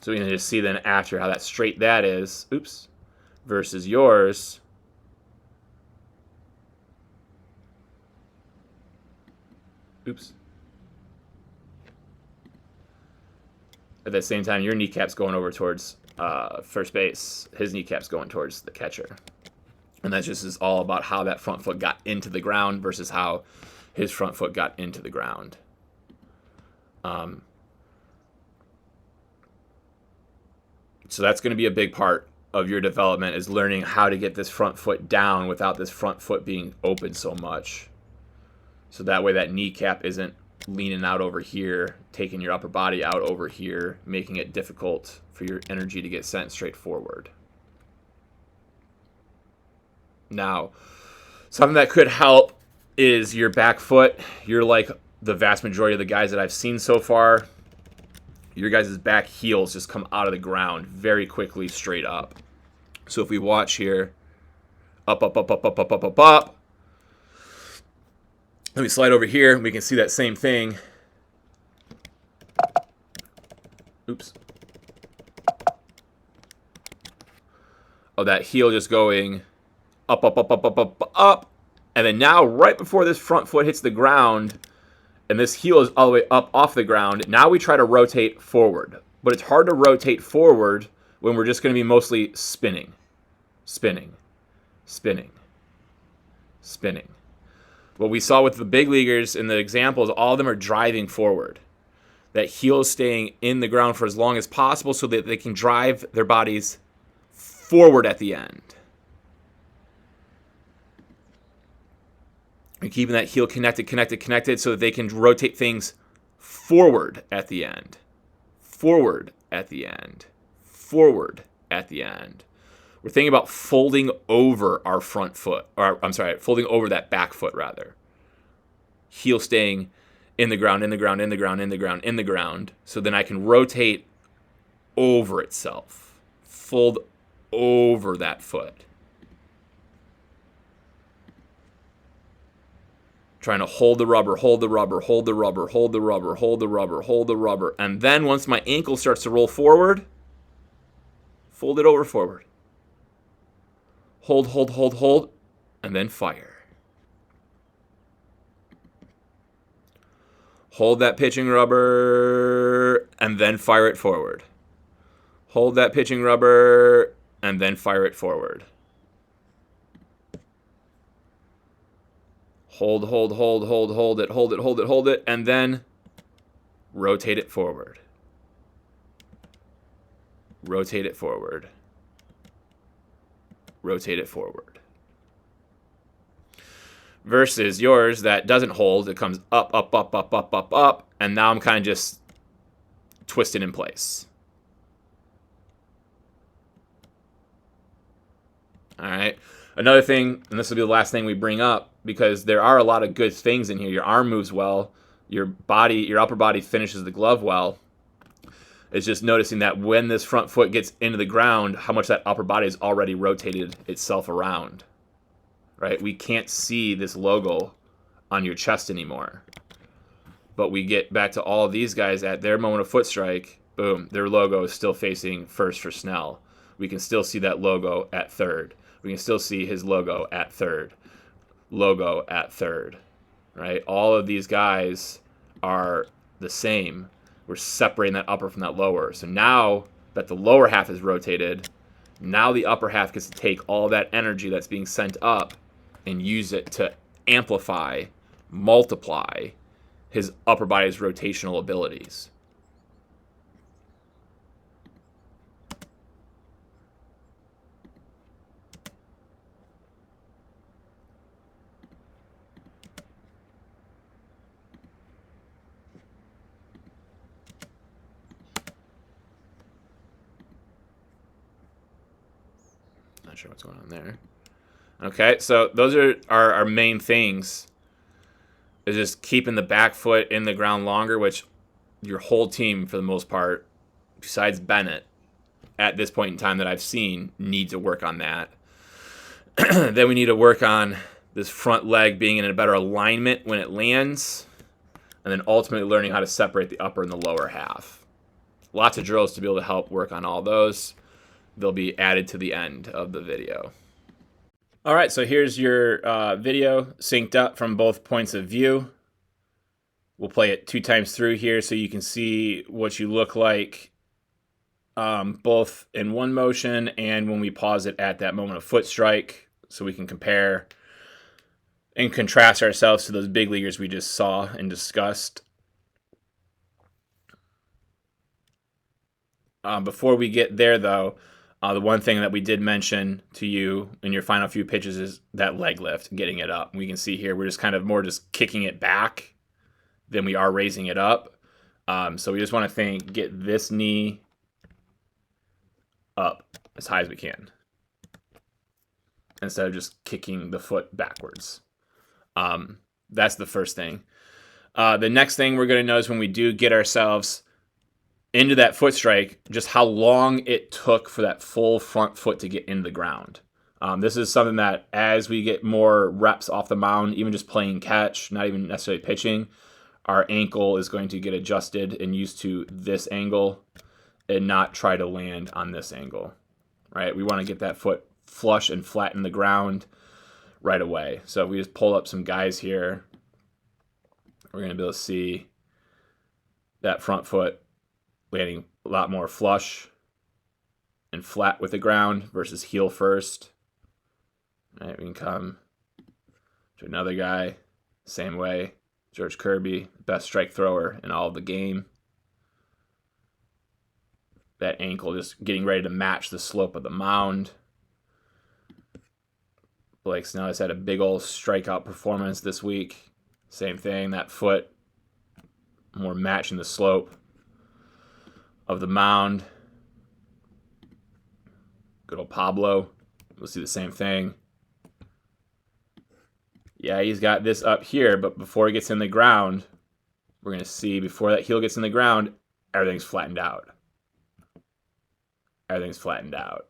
So we can just see then after how that straight that is, versus yours. At the same time, your kneecap's going over towards first base. His kneecap's going towards the catcher. And that just is all about how that front foot got into the ground versus how his front foot got into the ground. So that's going to be a big part of your development, is learning how to get this front foot down without this front foot being open so much. So that way that kneecap isn't leaning out over here, taking your upper body out over here, making it difficult for your energy to get sent straight forward. Now, something that could help is your back foot. You're like the vast majority of the guys that I've seen so far. Your guys' back heels just come out of the ground very quickly, straight up. So if we watch here, up, up, up, up, up, up, up, up, up. Let me slide over here. We can see that same thing. Oh, that heel just going up, up, up, up, up, up, up. And then now, right before this front foot hits the ground, and this heel is all the way up off the ground, now we try to rotate forward. But it's hard to rotate forward when we're just going to be mostly spinning. Spinning. Spinning. Spinning. What we saw with the big leaguers in the examples, all of them are driving forward. That heel is staying in the ground for as long as possible so that they can drive their bodies forward at the end. And keeping that heel connected so that they can rotate things forward at the end. Forward at the end. Forward at the end. We're thinking about folding over our front foot, or I'm sorry, folding over that back foot rather. heel staying in the ground, in the ground, in the ground, in the ground, in the ground. So then I can rotate over itself, fold over that foot. Trying to hold the rubber, hold the rubber, hold the rubber, hold the rubber, hold the rubber, hold the rubber. And then once my ankle starts to roll forward, fold it over forward. Hold, hold, hold, hold, and then fire. Hold that pitching rubber, and then fire it forward. Hold that pitching rubber, and then fire it forward. Hold, hold, hold, hold, hold it, hold it, hold it, hold it, and then rotate it forward. Rotate it forward. Rotate it forward. Versus yours that doesn't hold, it comes up, up, up, up, up, up, up, and now I'm kind of just twisted in place. All right. Another thing, and this will be the last thing we bring up, because there are a lot of good things in here. Your arm moves well. Your body, your upper body finishes the glove well. It's just noticing that when this front foot gets into the ground, how much that upper body has already rotated itself around. Right? We can't see this logo on your chest anymore. But we get back to all of these guys at their moment of foot strike. Boom, their logo is still facing first for Snell. We can still see that logo at third. We can still see his logo at third. Logo at third. Right? All of these guys are the same. We're separating that upper from that lower. So now that the lower half is rotated, now the upper half gets to take all that energy that's being sent up and use it to amplify, multiply his upper body's rotational abilities. Not sure what's going on there. Okay, so those are our main things. Is just keeping the back foot in the ground longer, which your whole team, for the most part, besides Bennett, at this point in time that I've seen, needs to work on that. Then we need to work on this front leg being in a better alignment when it lands, and then ultimately learning how to separate the upper and the lower half. Lots of drills to be able to help work on all those. They'll be added to the end of the video. All right, so here's your video synced up from both points of view. We'll play it 2 times through here so you can see what you look like both in one motion and when we pause it at that moment of foot strike, so we can compare and contrast ourselves to those big leaguers we just saw and discussed. Before we get there, though, the one thing that we did mention to you in your final few pitches is that leg lift, getting it up. We can see here we're just kind of more just kicking it back than we are raising it up. So we just want to get this knee up as high as we can instead of just kicking the foot backwards. That's the first thing. The next thing we're going to notice when we do get ourselves into that foot strike, just how long it took for that full front foot to get into the ground. This is something that as we get more reps off the mound, even just playing catch, not even necessarily pitching, our ankle is going to get adjusted and used to this angle and not try to land on this angle, right? We want to get that foot flush and flat in the ground right away. So if we just pull up some guys here, we're going to be able to see that front foot landing a lot more flush and flat with the ground versus heel first. All right, we can come to another guy, same way. George Kirby, best strike thrower in all of the game. That ankle just getting ready to match the slope of the mound. Blake Snell has had a big old strikeout performance this week. Same thing, that foot more matching the slope of the mound. Good old Pablo. We'll see the same thing. Yeah, he's got this up here, but before he gets in the ground, we're going to see before that heel gets in the ground, everything's flattened out. Everything's flattened out.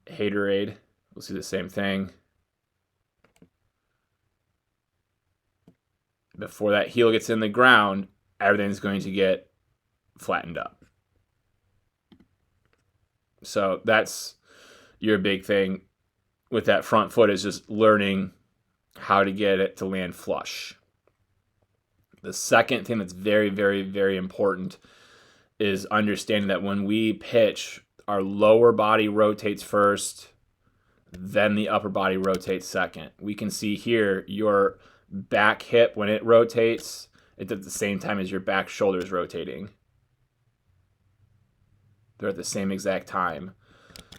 Haterade, we'll see the same thing. Before that heel gets in the ground, everything's going to get flattened up. So that's your big thing with that front foot, is just learning how to get it to land flush. The second thing that's very, very, very important is understanding that when we pitch, our lower body rotates first, then the upper body rotates second. We can see here your back hip, when it rotates, it's at the same time as your back shoulder is rotating. They're at the same exact time.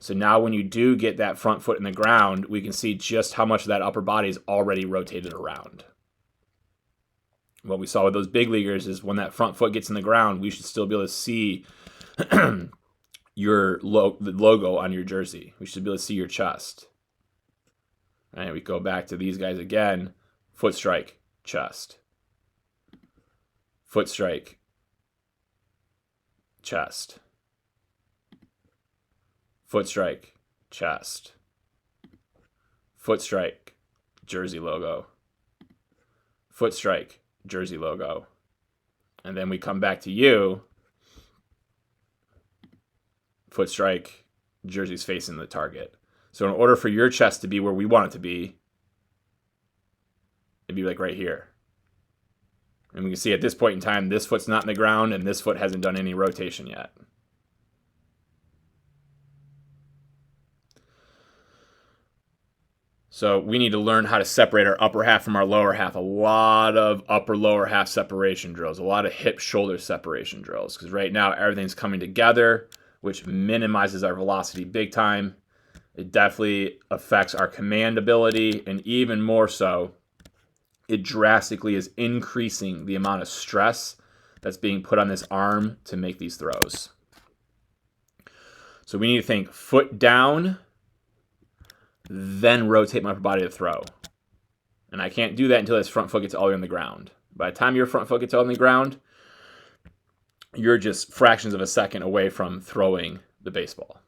So now when you do get that front foot in the ground, we can see just how much of that upper body is already rotated around. What we saw with those big leaguers is when that front foot gets in the ground, we should still be able to see the logo on your jersey. We should be able to see your chest. And we go back to these guys again. Foot strike, chest. Foot strike, chest. Foot strike, chest. Foot strike, jersey logo. Foot strike, jersey logo. And then we come back to you. Foot strike, jersey's facing the target. So in order for your chest to be where we want it to be, it'd be like right here. And we can see at this point in time, this foot's not in the ground and this foot hasn't done any rotation yet. So we need to learn how to separate our upper half from our lower half. A lot of upper lower half separation drills, a lot of hip shoulder separation drills, because right now everything's coming together, which minimizes our velocity big time. It definitely affects our command ability, and even more so, it drastically is increasing the amount of stress that's being put on this arm to make these throws. So we need to think foot down, then rotate my upper body to throw. And I can't do that until this front foot gets all the way on the ground. By the time your front foot gets all on the ground, you're just fractions of a second away from throwing the baseball.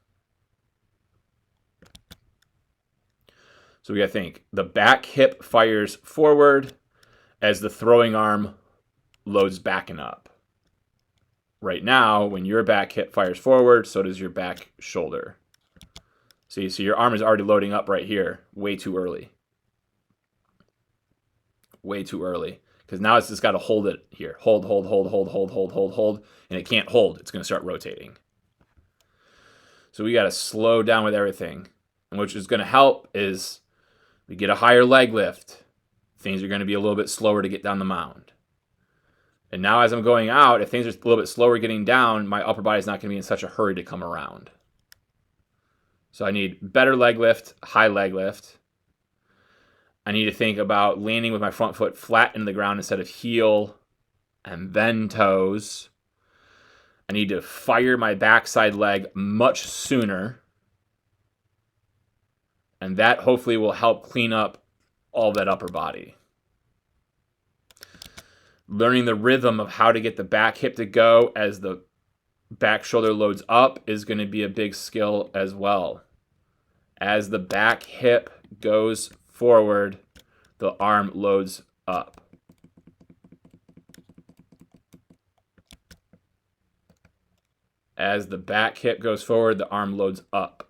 So we got to think the back hip fires forward as the throwing arm loads back and up. Right now, when your back hip fires forward, so does your back shoulder. See, so your arm is already loading up right here, way too early. Way too early. Because now it's just got to hold it here. Hold, and it can't hold. It's going to start rotating. So we got to slow down with everything. And which is going to help is we get a higher leg lift. Things are going to be a little bit slower to get down the mound. And now as I'm going out, if things are a little bit slower getting down, my upper body is not going to be in such a hurry to come around. So I need better leg lift, high leg lift. I need to think about landing with my front foot flat into the ground instead of heel and then toes. I need to fire my backside leg much sooner. And that hopefully will help clean up all that upper body. Learning the rhythm of how to get the back hip to go as the back shoulder loads up is going to be a big skill as well. As the back hip goes forward, the arm loads up. As the back hip goes forward, the arm loads up.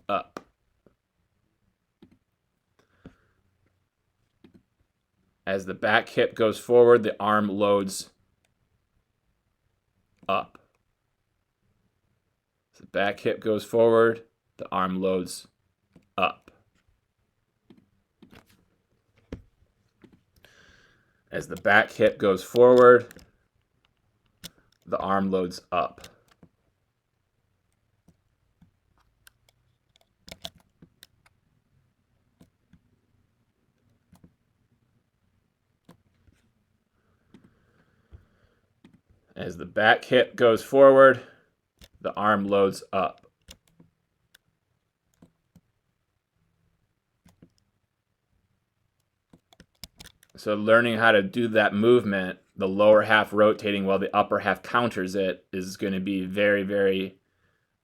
Up. As the back hip goes forward, the arm loads up. As the back hip goes forward, the arm loads up. As the back hip goes forward, the arm loads up. As the back hip goes forward, the arm loads up. So learning how to do that movement, the lower half rotating while the upper half counters it, is going to be very, very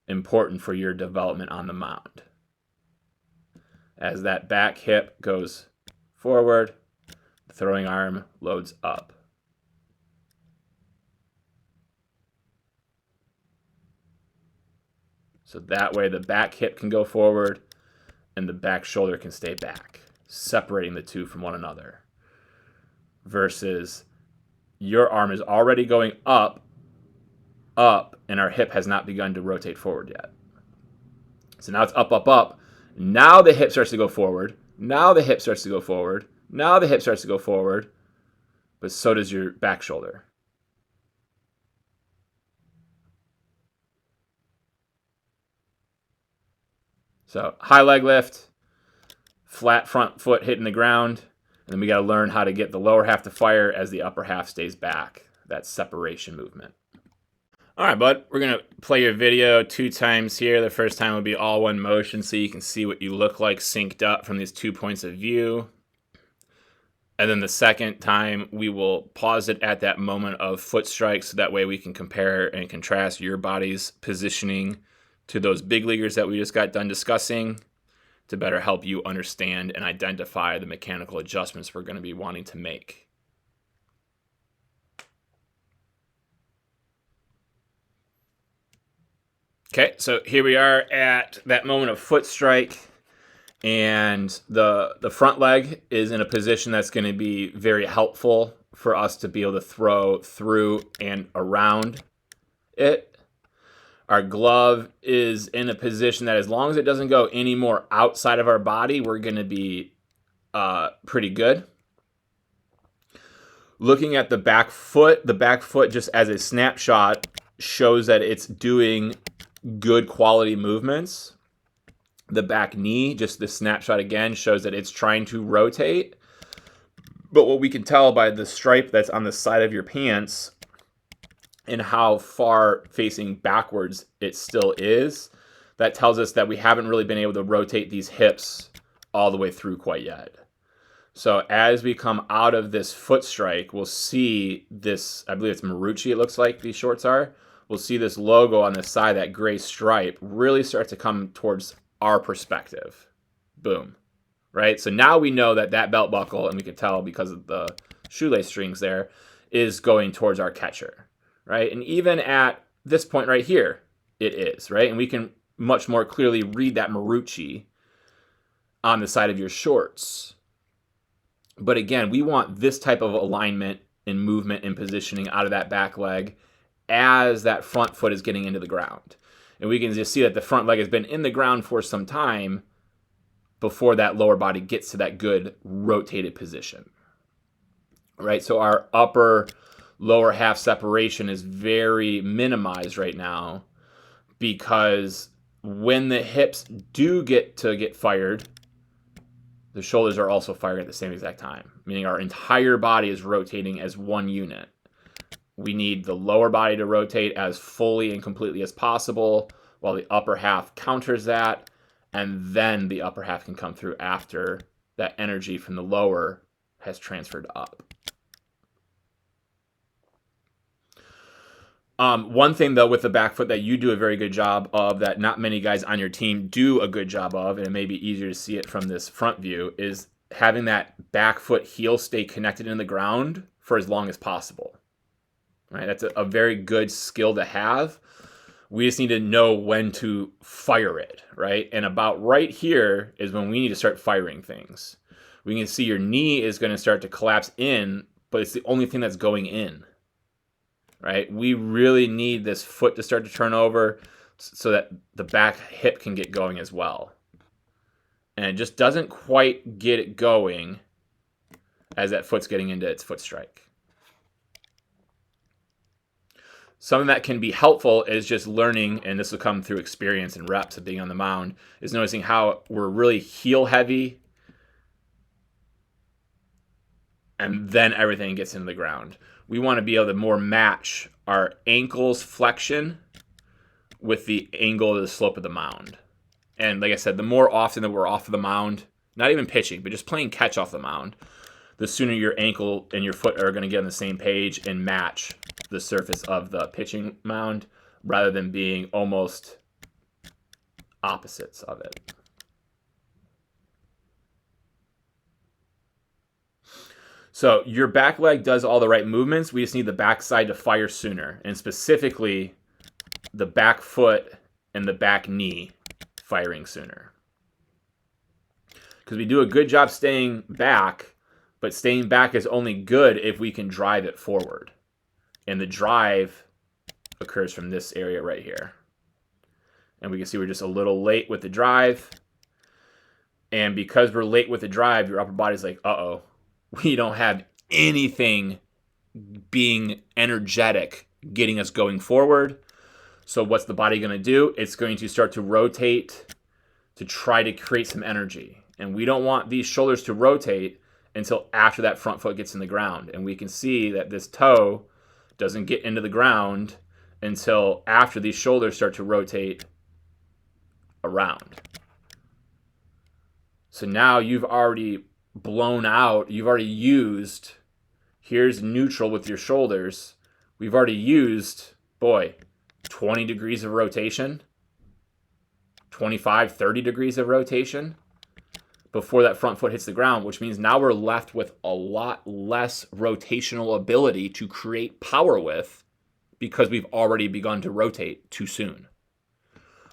important for your development on the mound. As that back hip goes forward, the throwing arm loads up. So that way the back hip can go forward and the back shoulder can stay back, separating the two from one another. Versus your arm is already going up, and our hip has not begun to rotate forward yet. So now it's up, up, up. Now the hip starts to go forward. Now the hip starts to go forward. Now the hip starts to go forward. But so does your back shoulder. So high leg lift, flat front foot hitting the ground, and then we got to learn how to get the lower half to fire as the upper half stays back. That separation movement. All right, bud, we're going to play your video 2 times here. The first time will be all one motion so you can see what you look like synced up from these 2 points of view. And then the second time, we will pause it at that moment of foot strike so that way we can compare and contrast your body's positioning to those big leaguers that we just got done discussing to better help you understand and identify the mechanical adjustments we're going to be wanting to make. Okay, so here we are at that moment of foot strike, and the front leg is in a position that's going to be very helpful for us to be able to throw through and around it. Our glove is in a position that as long as it doesn't go any more outside of our body, we're going to be pretty good. Looking at the back foot just as a snapshot shows that it's doing good quality movements. The back knee, just the snapshot again, shows that it's trying to rotate. But what we can tell by the stripe that's on the side of your pants and how far facing backwards it still is, that tells us that we haven't really been able to rotate these hips all the way through quite yet. So as we come out of this foot strike, we'll see this, I believe it's Marucci, it looks like these shorts are. We'll see this logo on the side, that gray stripe, really start to come towards our perspective. Boom. Right? So now we know that that belt buckle, and we can tell because of the shoelace strings there, is going towards our catcher. Right? And even at this point right here, it is. Right? And we can much more clearly read that Marucci on the side of your shorts. But again, we want this type of alignment and movement and positioning out of that back leg as that front foot is getting into the ground. And we can just see that the front leg has been in the ground for some time before that lower body gets to that good rotated position. Right? So our upper lower half separation is very minimized right now because when the hips do get fired, the shoulders are also firing at the same exact time, meaning our entire body is rotating as one unit. We need the lower body to rotate as fully and completely as possible while the upper half counters that, and then the upper half can come through after that energy from the lower has transferred up. One thing, though, with the back foot that you do a very good job of, that not many guys on your team do a good job of, and it may be easier to see it from this front view, is having that back foot heel stay connected in the ground for as long as possible. Right? That's a very good skill to have. We just need to know when to fire it, right? And about right here is when we need to start firing things. We can see your knee is going to start to collapse in, but it's the only thing that's going in. Right? We really need this foot to start to turn over so that the back hip can get going as well. And it just doesn't quite get it going as that foot's getting into its foot strike. Something that can be helpful is just learning, and this will come through experience and reps of being on the mound, is noticing how we're really heel heavy and then everything gets into the ground. We want to be able to more match our ankles flexion with the angle of the slope of the mound. And like I said, the more often that we're off of the mound, not even pitching, but just playing catch off the mound, the sooner your ankle and your foot are going to get on the same page and match the surface of the pitching mound rather than being almost opposites of it. So your back leg does all the right movements. We just need the back side to fire sooner, and specifically the back foot and the back knee firing sooner. Because we do a good job staying back, but staying back is only good if we can drive it forward. And the drive occurs from this area right here. And we can see we're just a little late with the drive. And because we're late with the drive, your upper body's like, uh-oh, we don't have anything being energetic, getting us going forward. So what's the body going to do? It's going to start to rotate to try to create some energy. And we don't want these shoulders to rotate until after that front foot gets in the ground. And we can see that this toe doesn't get into the ground until after these shoulders start to rotate around. So now you've already blown out, you've already used, here's neutral with your shoulders. We've already used, 20 degrees of rotation, 25, 30 degrees of rotation before that front foot hits the ground, which means now we're left with a lot less rotational ability to create power with because we've already begun to rotate too soon.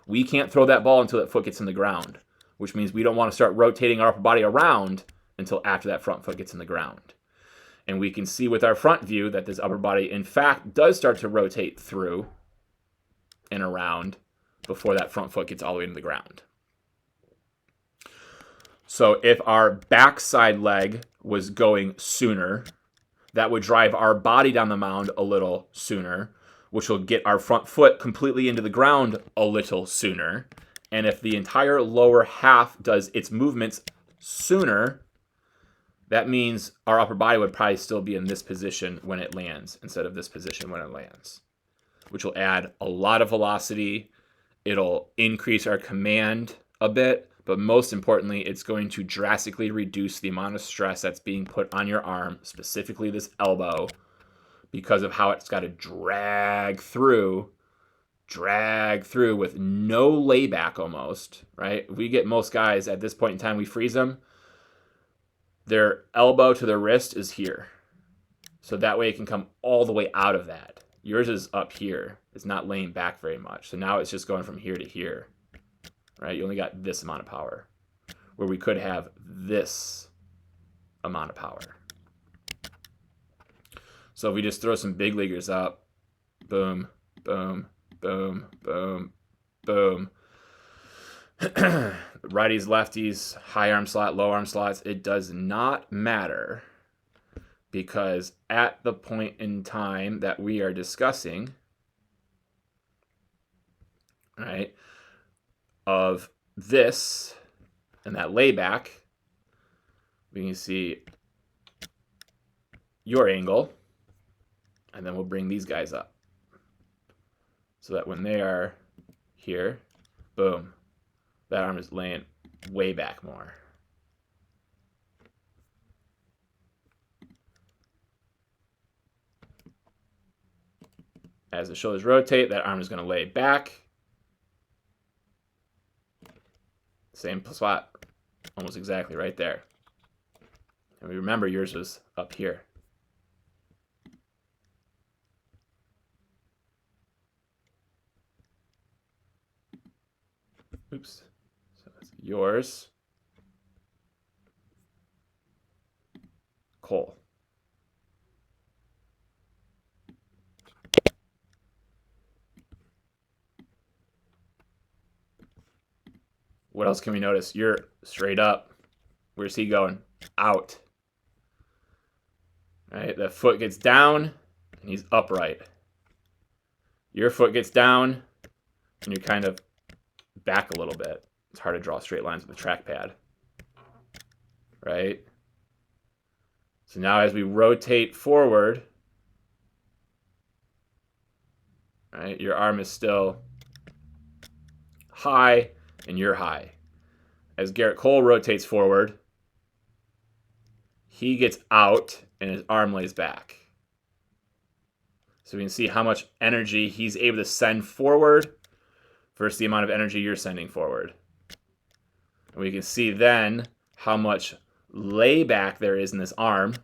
We can't throw that ball until that foot gets in the ground, which means we don't want to start rotating our upper body around until after that front foot gets in the ground. And we can see with our front view that this upper body, in fact, does start to rotate through and around before that front foot gets all the way into the ground. So if our backside leg was going sooner, that would drive our body down the mound a little sooner, which will get our front foot completely into the ground a little sooner. And if the entire lower half does its movements sooner, that means our upper body would probably still be in this position when it lands instead of this position when it lands, which will add a lot of velocity. It'll increase our command a bit, but most importantly, it's going to drastically reduce the amount of stress that's being put on your arm, specifically this elbow, because of how it's got to drag through with no layback almost, right? We get most guys at this point in time, we freeze them. Their elbow to their wrist is here. So that way it can come all the way out of that. Yours is up here. It's not laying back very much. So now it's just going from here to here, right? You only got this amount of power, where we could have this amount of power. So if we just throw some big leaguers up, boom, boom, boom, boom, boom. Righties, lefties, high arm slot, low arm slots, it does not matter, because at the point in time that we are discussing, right, of this and that layback, we can see your angle, and then we'll bring these guys up so that when they are here, boom, that arm is laying way back more. As the shoulders rotate, that arm is going to lay back. Same spot, almost exactly right there. And we remember yours was up here. Oops. So that's yours. Cole. What else can we notice? You're straight up. Where's he going? Out. Right? The foot gets down and he's upright. Your foot gets down and you're kind of back a little bit. It's hard to draw straight lines with a trackpad. Right? So now as we rotate forward, right, your arm is still high and you're high. As Garrett Cole rotates forward, he gets out and his arm lays back. So we can see how much energy he's able to send forward versus the amount of energy you're sending forward. And we can see then how much layback there is in this arm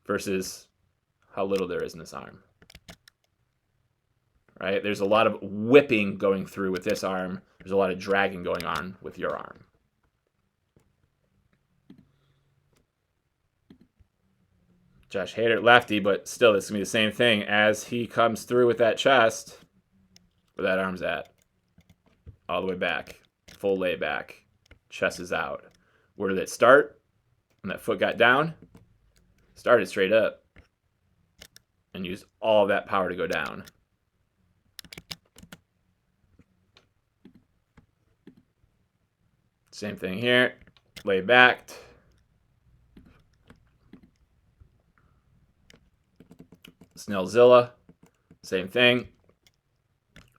versus how little there is in this arm. Right? There's a lot of whipping going through with this arm. There's a lot of dragging going on with your arm. Josh Hader, lefty, but still, this is going to be the same thing. As he comes through with that chest, where that arm's at, all the way back, full lay back, chest is out. Where did it start? When that foot got down, started straight up and used all that power to go down. Same thing here, lay back. Snellzilla, same thing.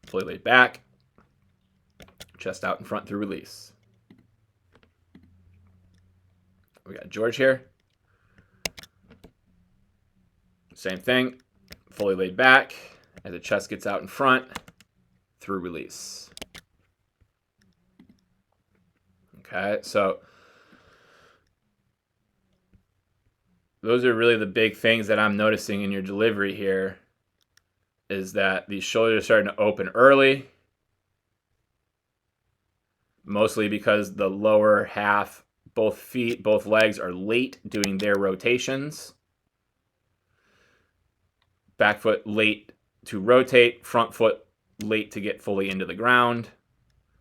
Fully laid back. Chest out in front through release. We got George here. Same thing. Fully laid back as the chest gets out in front through release. Okay, so those are really the big things that I'm noticing in your delivery here, is that these shoulders are starting to open early, mostly because the lower half, both feet, both legs are late doing their rotations. Back foot late to rotate, front foot late to get fully into the ground,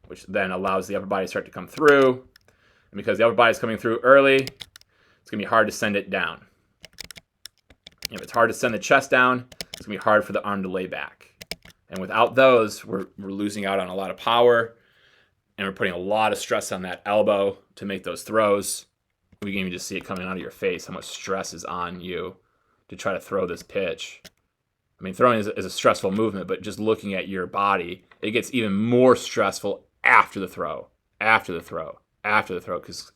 which then allows the upper body to start to come through. And because the upper body is coming through early, it's going to be hard to send it down. If it's hard to send the chest down, it's going to be hard for the arm to lay back. And without those, we're losing out on a lot of power, and we're putting a lot of stress on that elbow to make those throws. We can even just see it coming out of your face, how much stress is on you to try to throw this pitch. I mean, throwing is a stressful movement, but just looking at your body, it gets even more stressful after the throw, because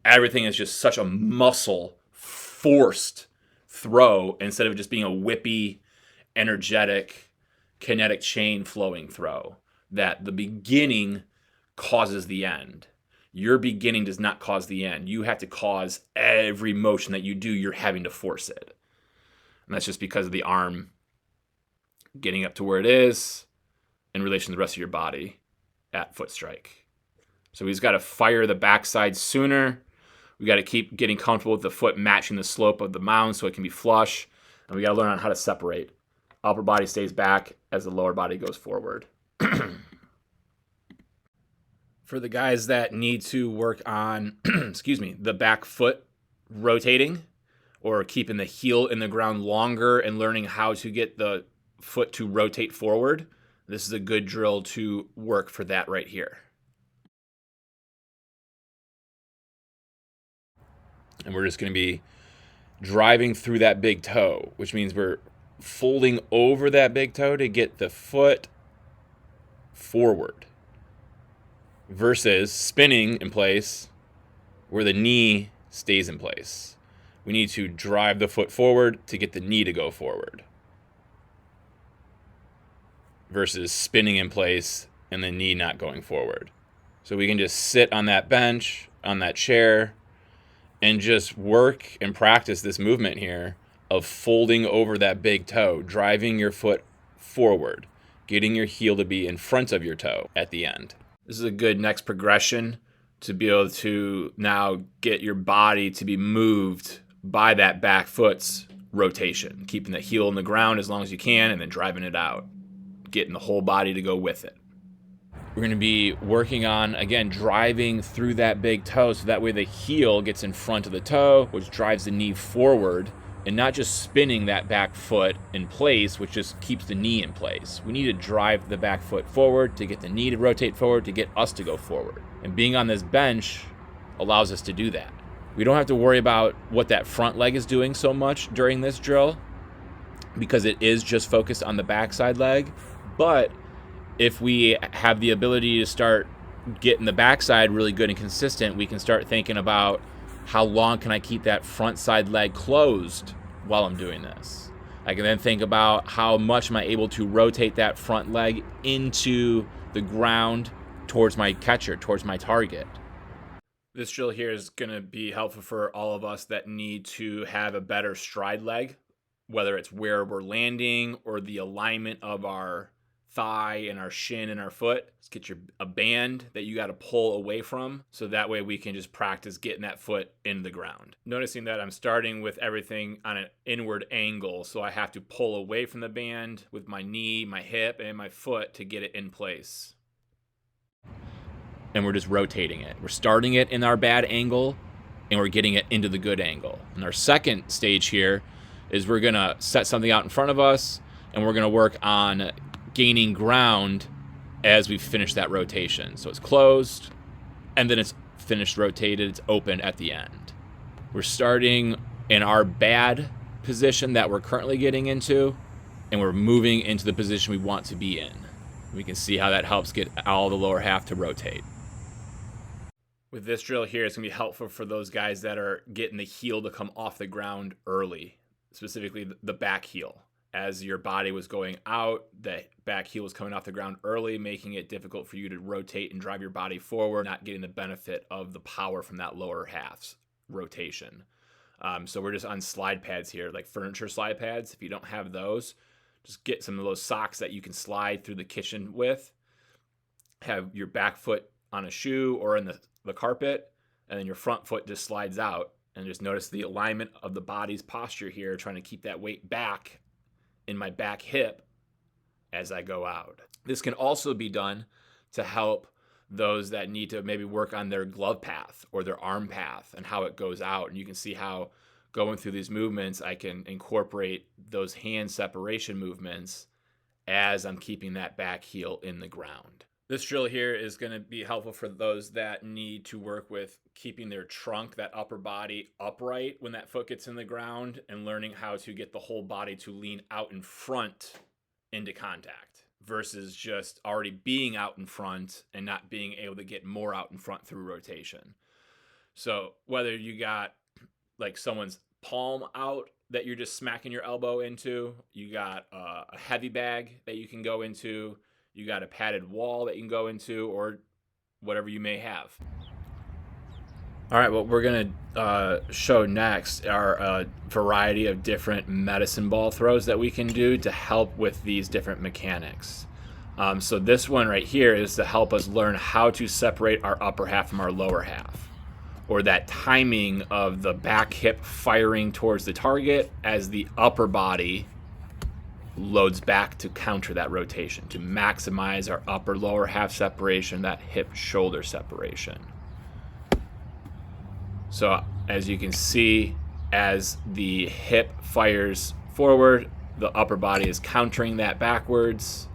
everything is just such a muscle forced throw instead of just being a whippy, energetic, kinetic chain flowing throw, that the beginning causes the end. Your beginning does not cause the end. You have to cause every motion that you do, you're having to force it. And that's just because of the arm getting up to where it is in relation to the rest of your body at foot strike. So we've got to fire the backside sooner. We got to keep getting comfortable with the foot matching the slope of the mound so it can be flush. And we got to learn on how to separate. Upper body stays back as the lower body goes forward. For the guys that need to work on, the back foot rotating or keeping the heel in the ground longer and learning how to get the foot to rotate forward, this is a good drill to work for that right here. And we're just going to be driving through that big toe, which means we're folding over that big toe to get the foot forward versus spinning in place where the knee stays in place. We need to drive the foot forward to get the knee to go forward versus spinning in place and the knee not going forward. So we can just sit on that bench, on that chair, and just work and practice this movement here of folding over that big toe, driving your foot forward, getting your heel to be in front of your toe at the end. This is a good next progression to be able to now get your body to be moved by that back foot's rotation, keeping the heel in the ground as long as you can and then driving it out, getting the whole body to go with it. We're going to be working on, again, driving through that big toe so that way the heel gets in front of the toe, which drives the knee forward, and not just spinning that back foot in place, which just keeps the knee in place. We need to drive the back foot forward to get the knee to rotate forward, to get us to go forward. And being on this bench allows us to do that. We don't have to worry about what that front leg is doing so much during this drill because it is just focused on the backside leg. But if we have the ability to start getting the backside really good and consistent, we can start thinking about How long can I keep that front side leg closed while I'm doing this? I can then think about how much am I able to rotate that front leg into the ground towards my catcher, towards my target. This drill here is going to be helpful for all of us that need to have a better stride leg, whether it's where we're landing or the alignment of our thigh and our shin and our foot. Let's get a band that you got to pull away from, so that way we can just practice getting that foot in the ground. Noticing that I'm starting with everything on an inward angle, so I have to pull away from the band with my knee, my hip, and my foot to get it in place. And we're just rotating it. We're starting it in our bad angle, and we're getting it into the good angle. And our second stage here is we're gonna set something out in front of us, and we're gonna work on gaining ground as we finish that rotation. So it's closed, and then it's finished rotated, it's open at the end. We're starting in our bad position that we're currently getting into, and we're moving into the position we want to be in. We can see how that helps get all the lower half to rotate. With this drill here, it's going to be helpful for those guys that are getting the heel to come off the ground early, specifically the back heel. As your body was going out, the back heel was coming off the ground early, making it difficult for you to rotate and drive your body forward, not getting the benefit of the power from that lower half's rotation. So we're just on slide pads here, like furniture slide pads. If you don't have those, just get some of those socks that you can slide through the kitchen with. Have your back foot on a shoe or in the carpet, and then your front foot just slides out. And just notice the alignment of the body's posture here, trying to keep that weight back in my back hip as I go out. This can also be done to help those that need to maybe work on their glove path or their arm path and how it goes out. And you can see how going through these movements, I can incorporate those hand separation movements as I'm keeping that back heel in the ground. This drill here is going to be helpful for those that need to work with keeping their trunk, that upper body, upright when that foot gets in the ground, and learning how to get the whole body to lean out in front into contact versus just already being out in front and not being able to get more out in front through rotation. So whether you got like someone's palm out that you're just smacking your elbow into, you got a heavy bag that you can go into, you got a padded wall that you can go into, or whatever you may have. All right, what we're going to show next are a variety of different medicine ball throws that we can do to help with these different mechanics. So this one right here is to help us learn how to separate our upper half from our lower half, or that timing of the back hip firing towards the target as the upper body loads back to counter that rotation, to maximize our upper lower half separation, that hip shoulder separation. So as you can see, as the hip fires forward, the upper body is countering that backwards.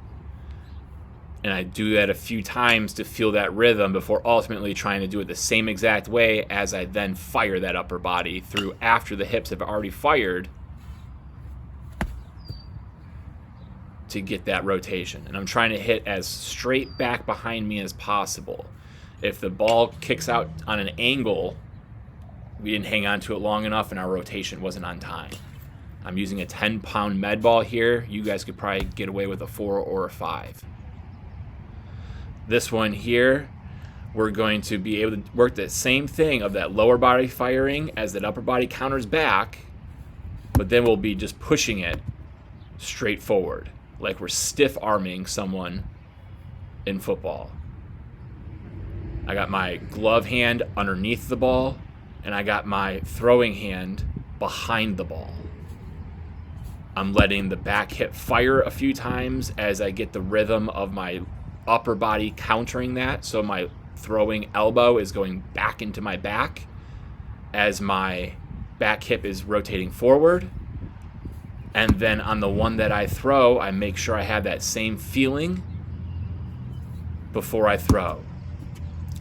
And I do that a few times to feel that rhythm before ultimately trying to do it the same exact way as I then fire that upper body through after the hips have already fired, to get that rotation. And I'm trying to hit as straight back behind me as possible. If the ball kicks out on an angle, we didn't hang on to it long enough and our rotation wasn't on time. I'm using a 10-pound med ball here. You guys could probably get away with a 4 or a 5. This one here, we're going to be able to work the same thing of that lower body firing as that upper body counters back, but then we'll be just pushing it straight forward, like we're stiff arming someone in football. I got my glove hand underneath the ball, and I got my throwing hand behind the ball. I'm letting the back hip fire a few times as I get the rhythm of my upper body countering that. So my throwing elbow is going back into my back as my back hip is rotating forward. And then on the one that I throw, I make sure I have that same feeling before I throw.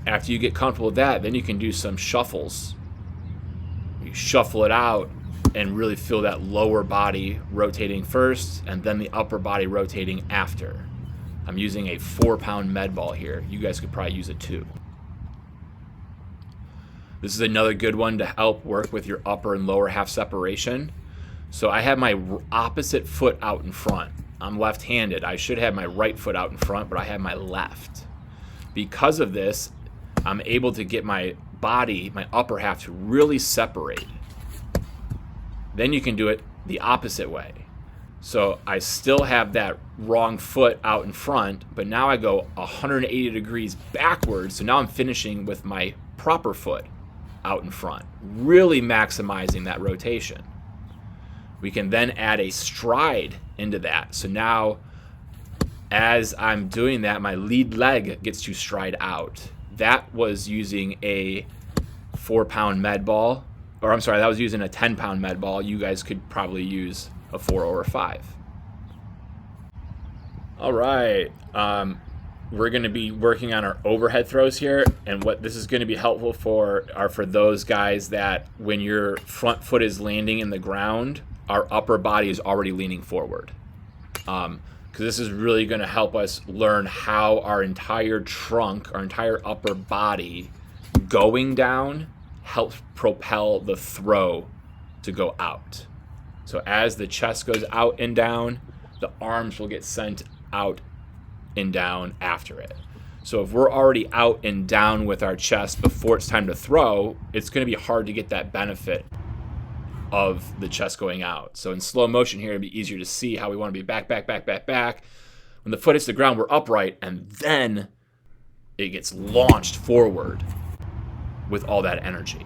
After you get comfortable with that, then you can do some shuffles. You shuffle it out and really feel that lower body rotating first and then the upper body rotating after. I'm using a 4-pound med ball here. You guys could probably use a 2. This is another good one to help work with your upper and lower half separation. So I have my opposite foot out in front. I'm left-handed. I should have my right foot out in front, but I have my left. Because of this, I'm able to get my body, my upper half, to really separate. Then you can do it the opposite way. So I still have that wrong foot out in front, but now I go 180 degrees backwards. So now I'm finishing with my proper foot out in front, really maximizing that rotation. We can then add a stride into that. So now as I'm doing that, my lead leg gets to stride out. That was using a 4-pound med ball, or I'm sorry, that was using a 10-pound med ball. You guys could probably use a 4 or a 5. All right, we're going to be working on our overhead throws here, and what this is going to be helpful for are for those guys that when your front foot is landing in the ground, our upper body is already leaning forward. Because this is really going to help us learn how our entire trunk, our entire upper body going down helps propel the throw to go out. So as the chest goes out and down, the arms will get sent out and down after it. So if we're already out and down with our chest before it's time to throw, it's going to be hard to get that benefit of the chest going out. So in slow motion here, it'd be easier to see how we want to be back, back, back, back, back. When the foot hits the ground, we're upright, and then it gets launched forward with all that energy.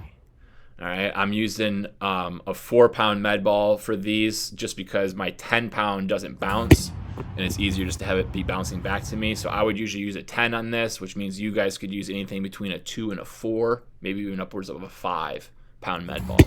All right, I'm using a 4-pound med ball for these just because my 10-pound doesn't bounce, and it's easier just to have it be bouncing back to me. So I would usually use a 10 on this, which means you guys could use anything between a 2 and a 4, maybe even upwards of a 5-pound med ball.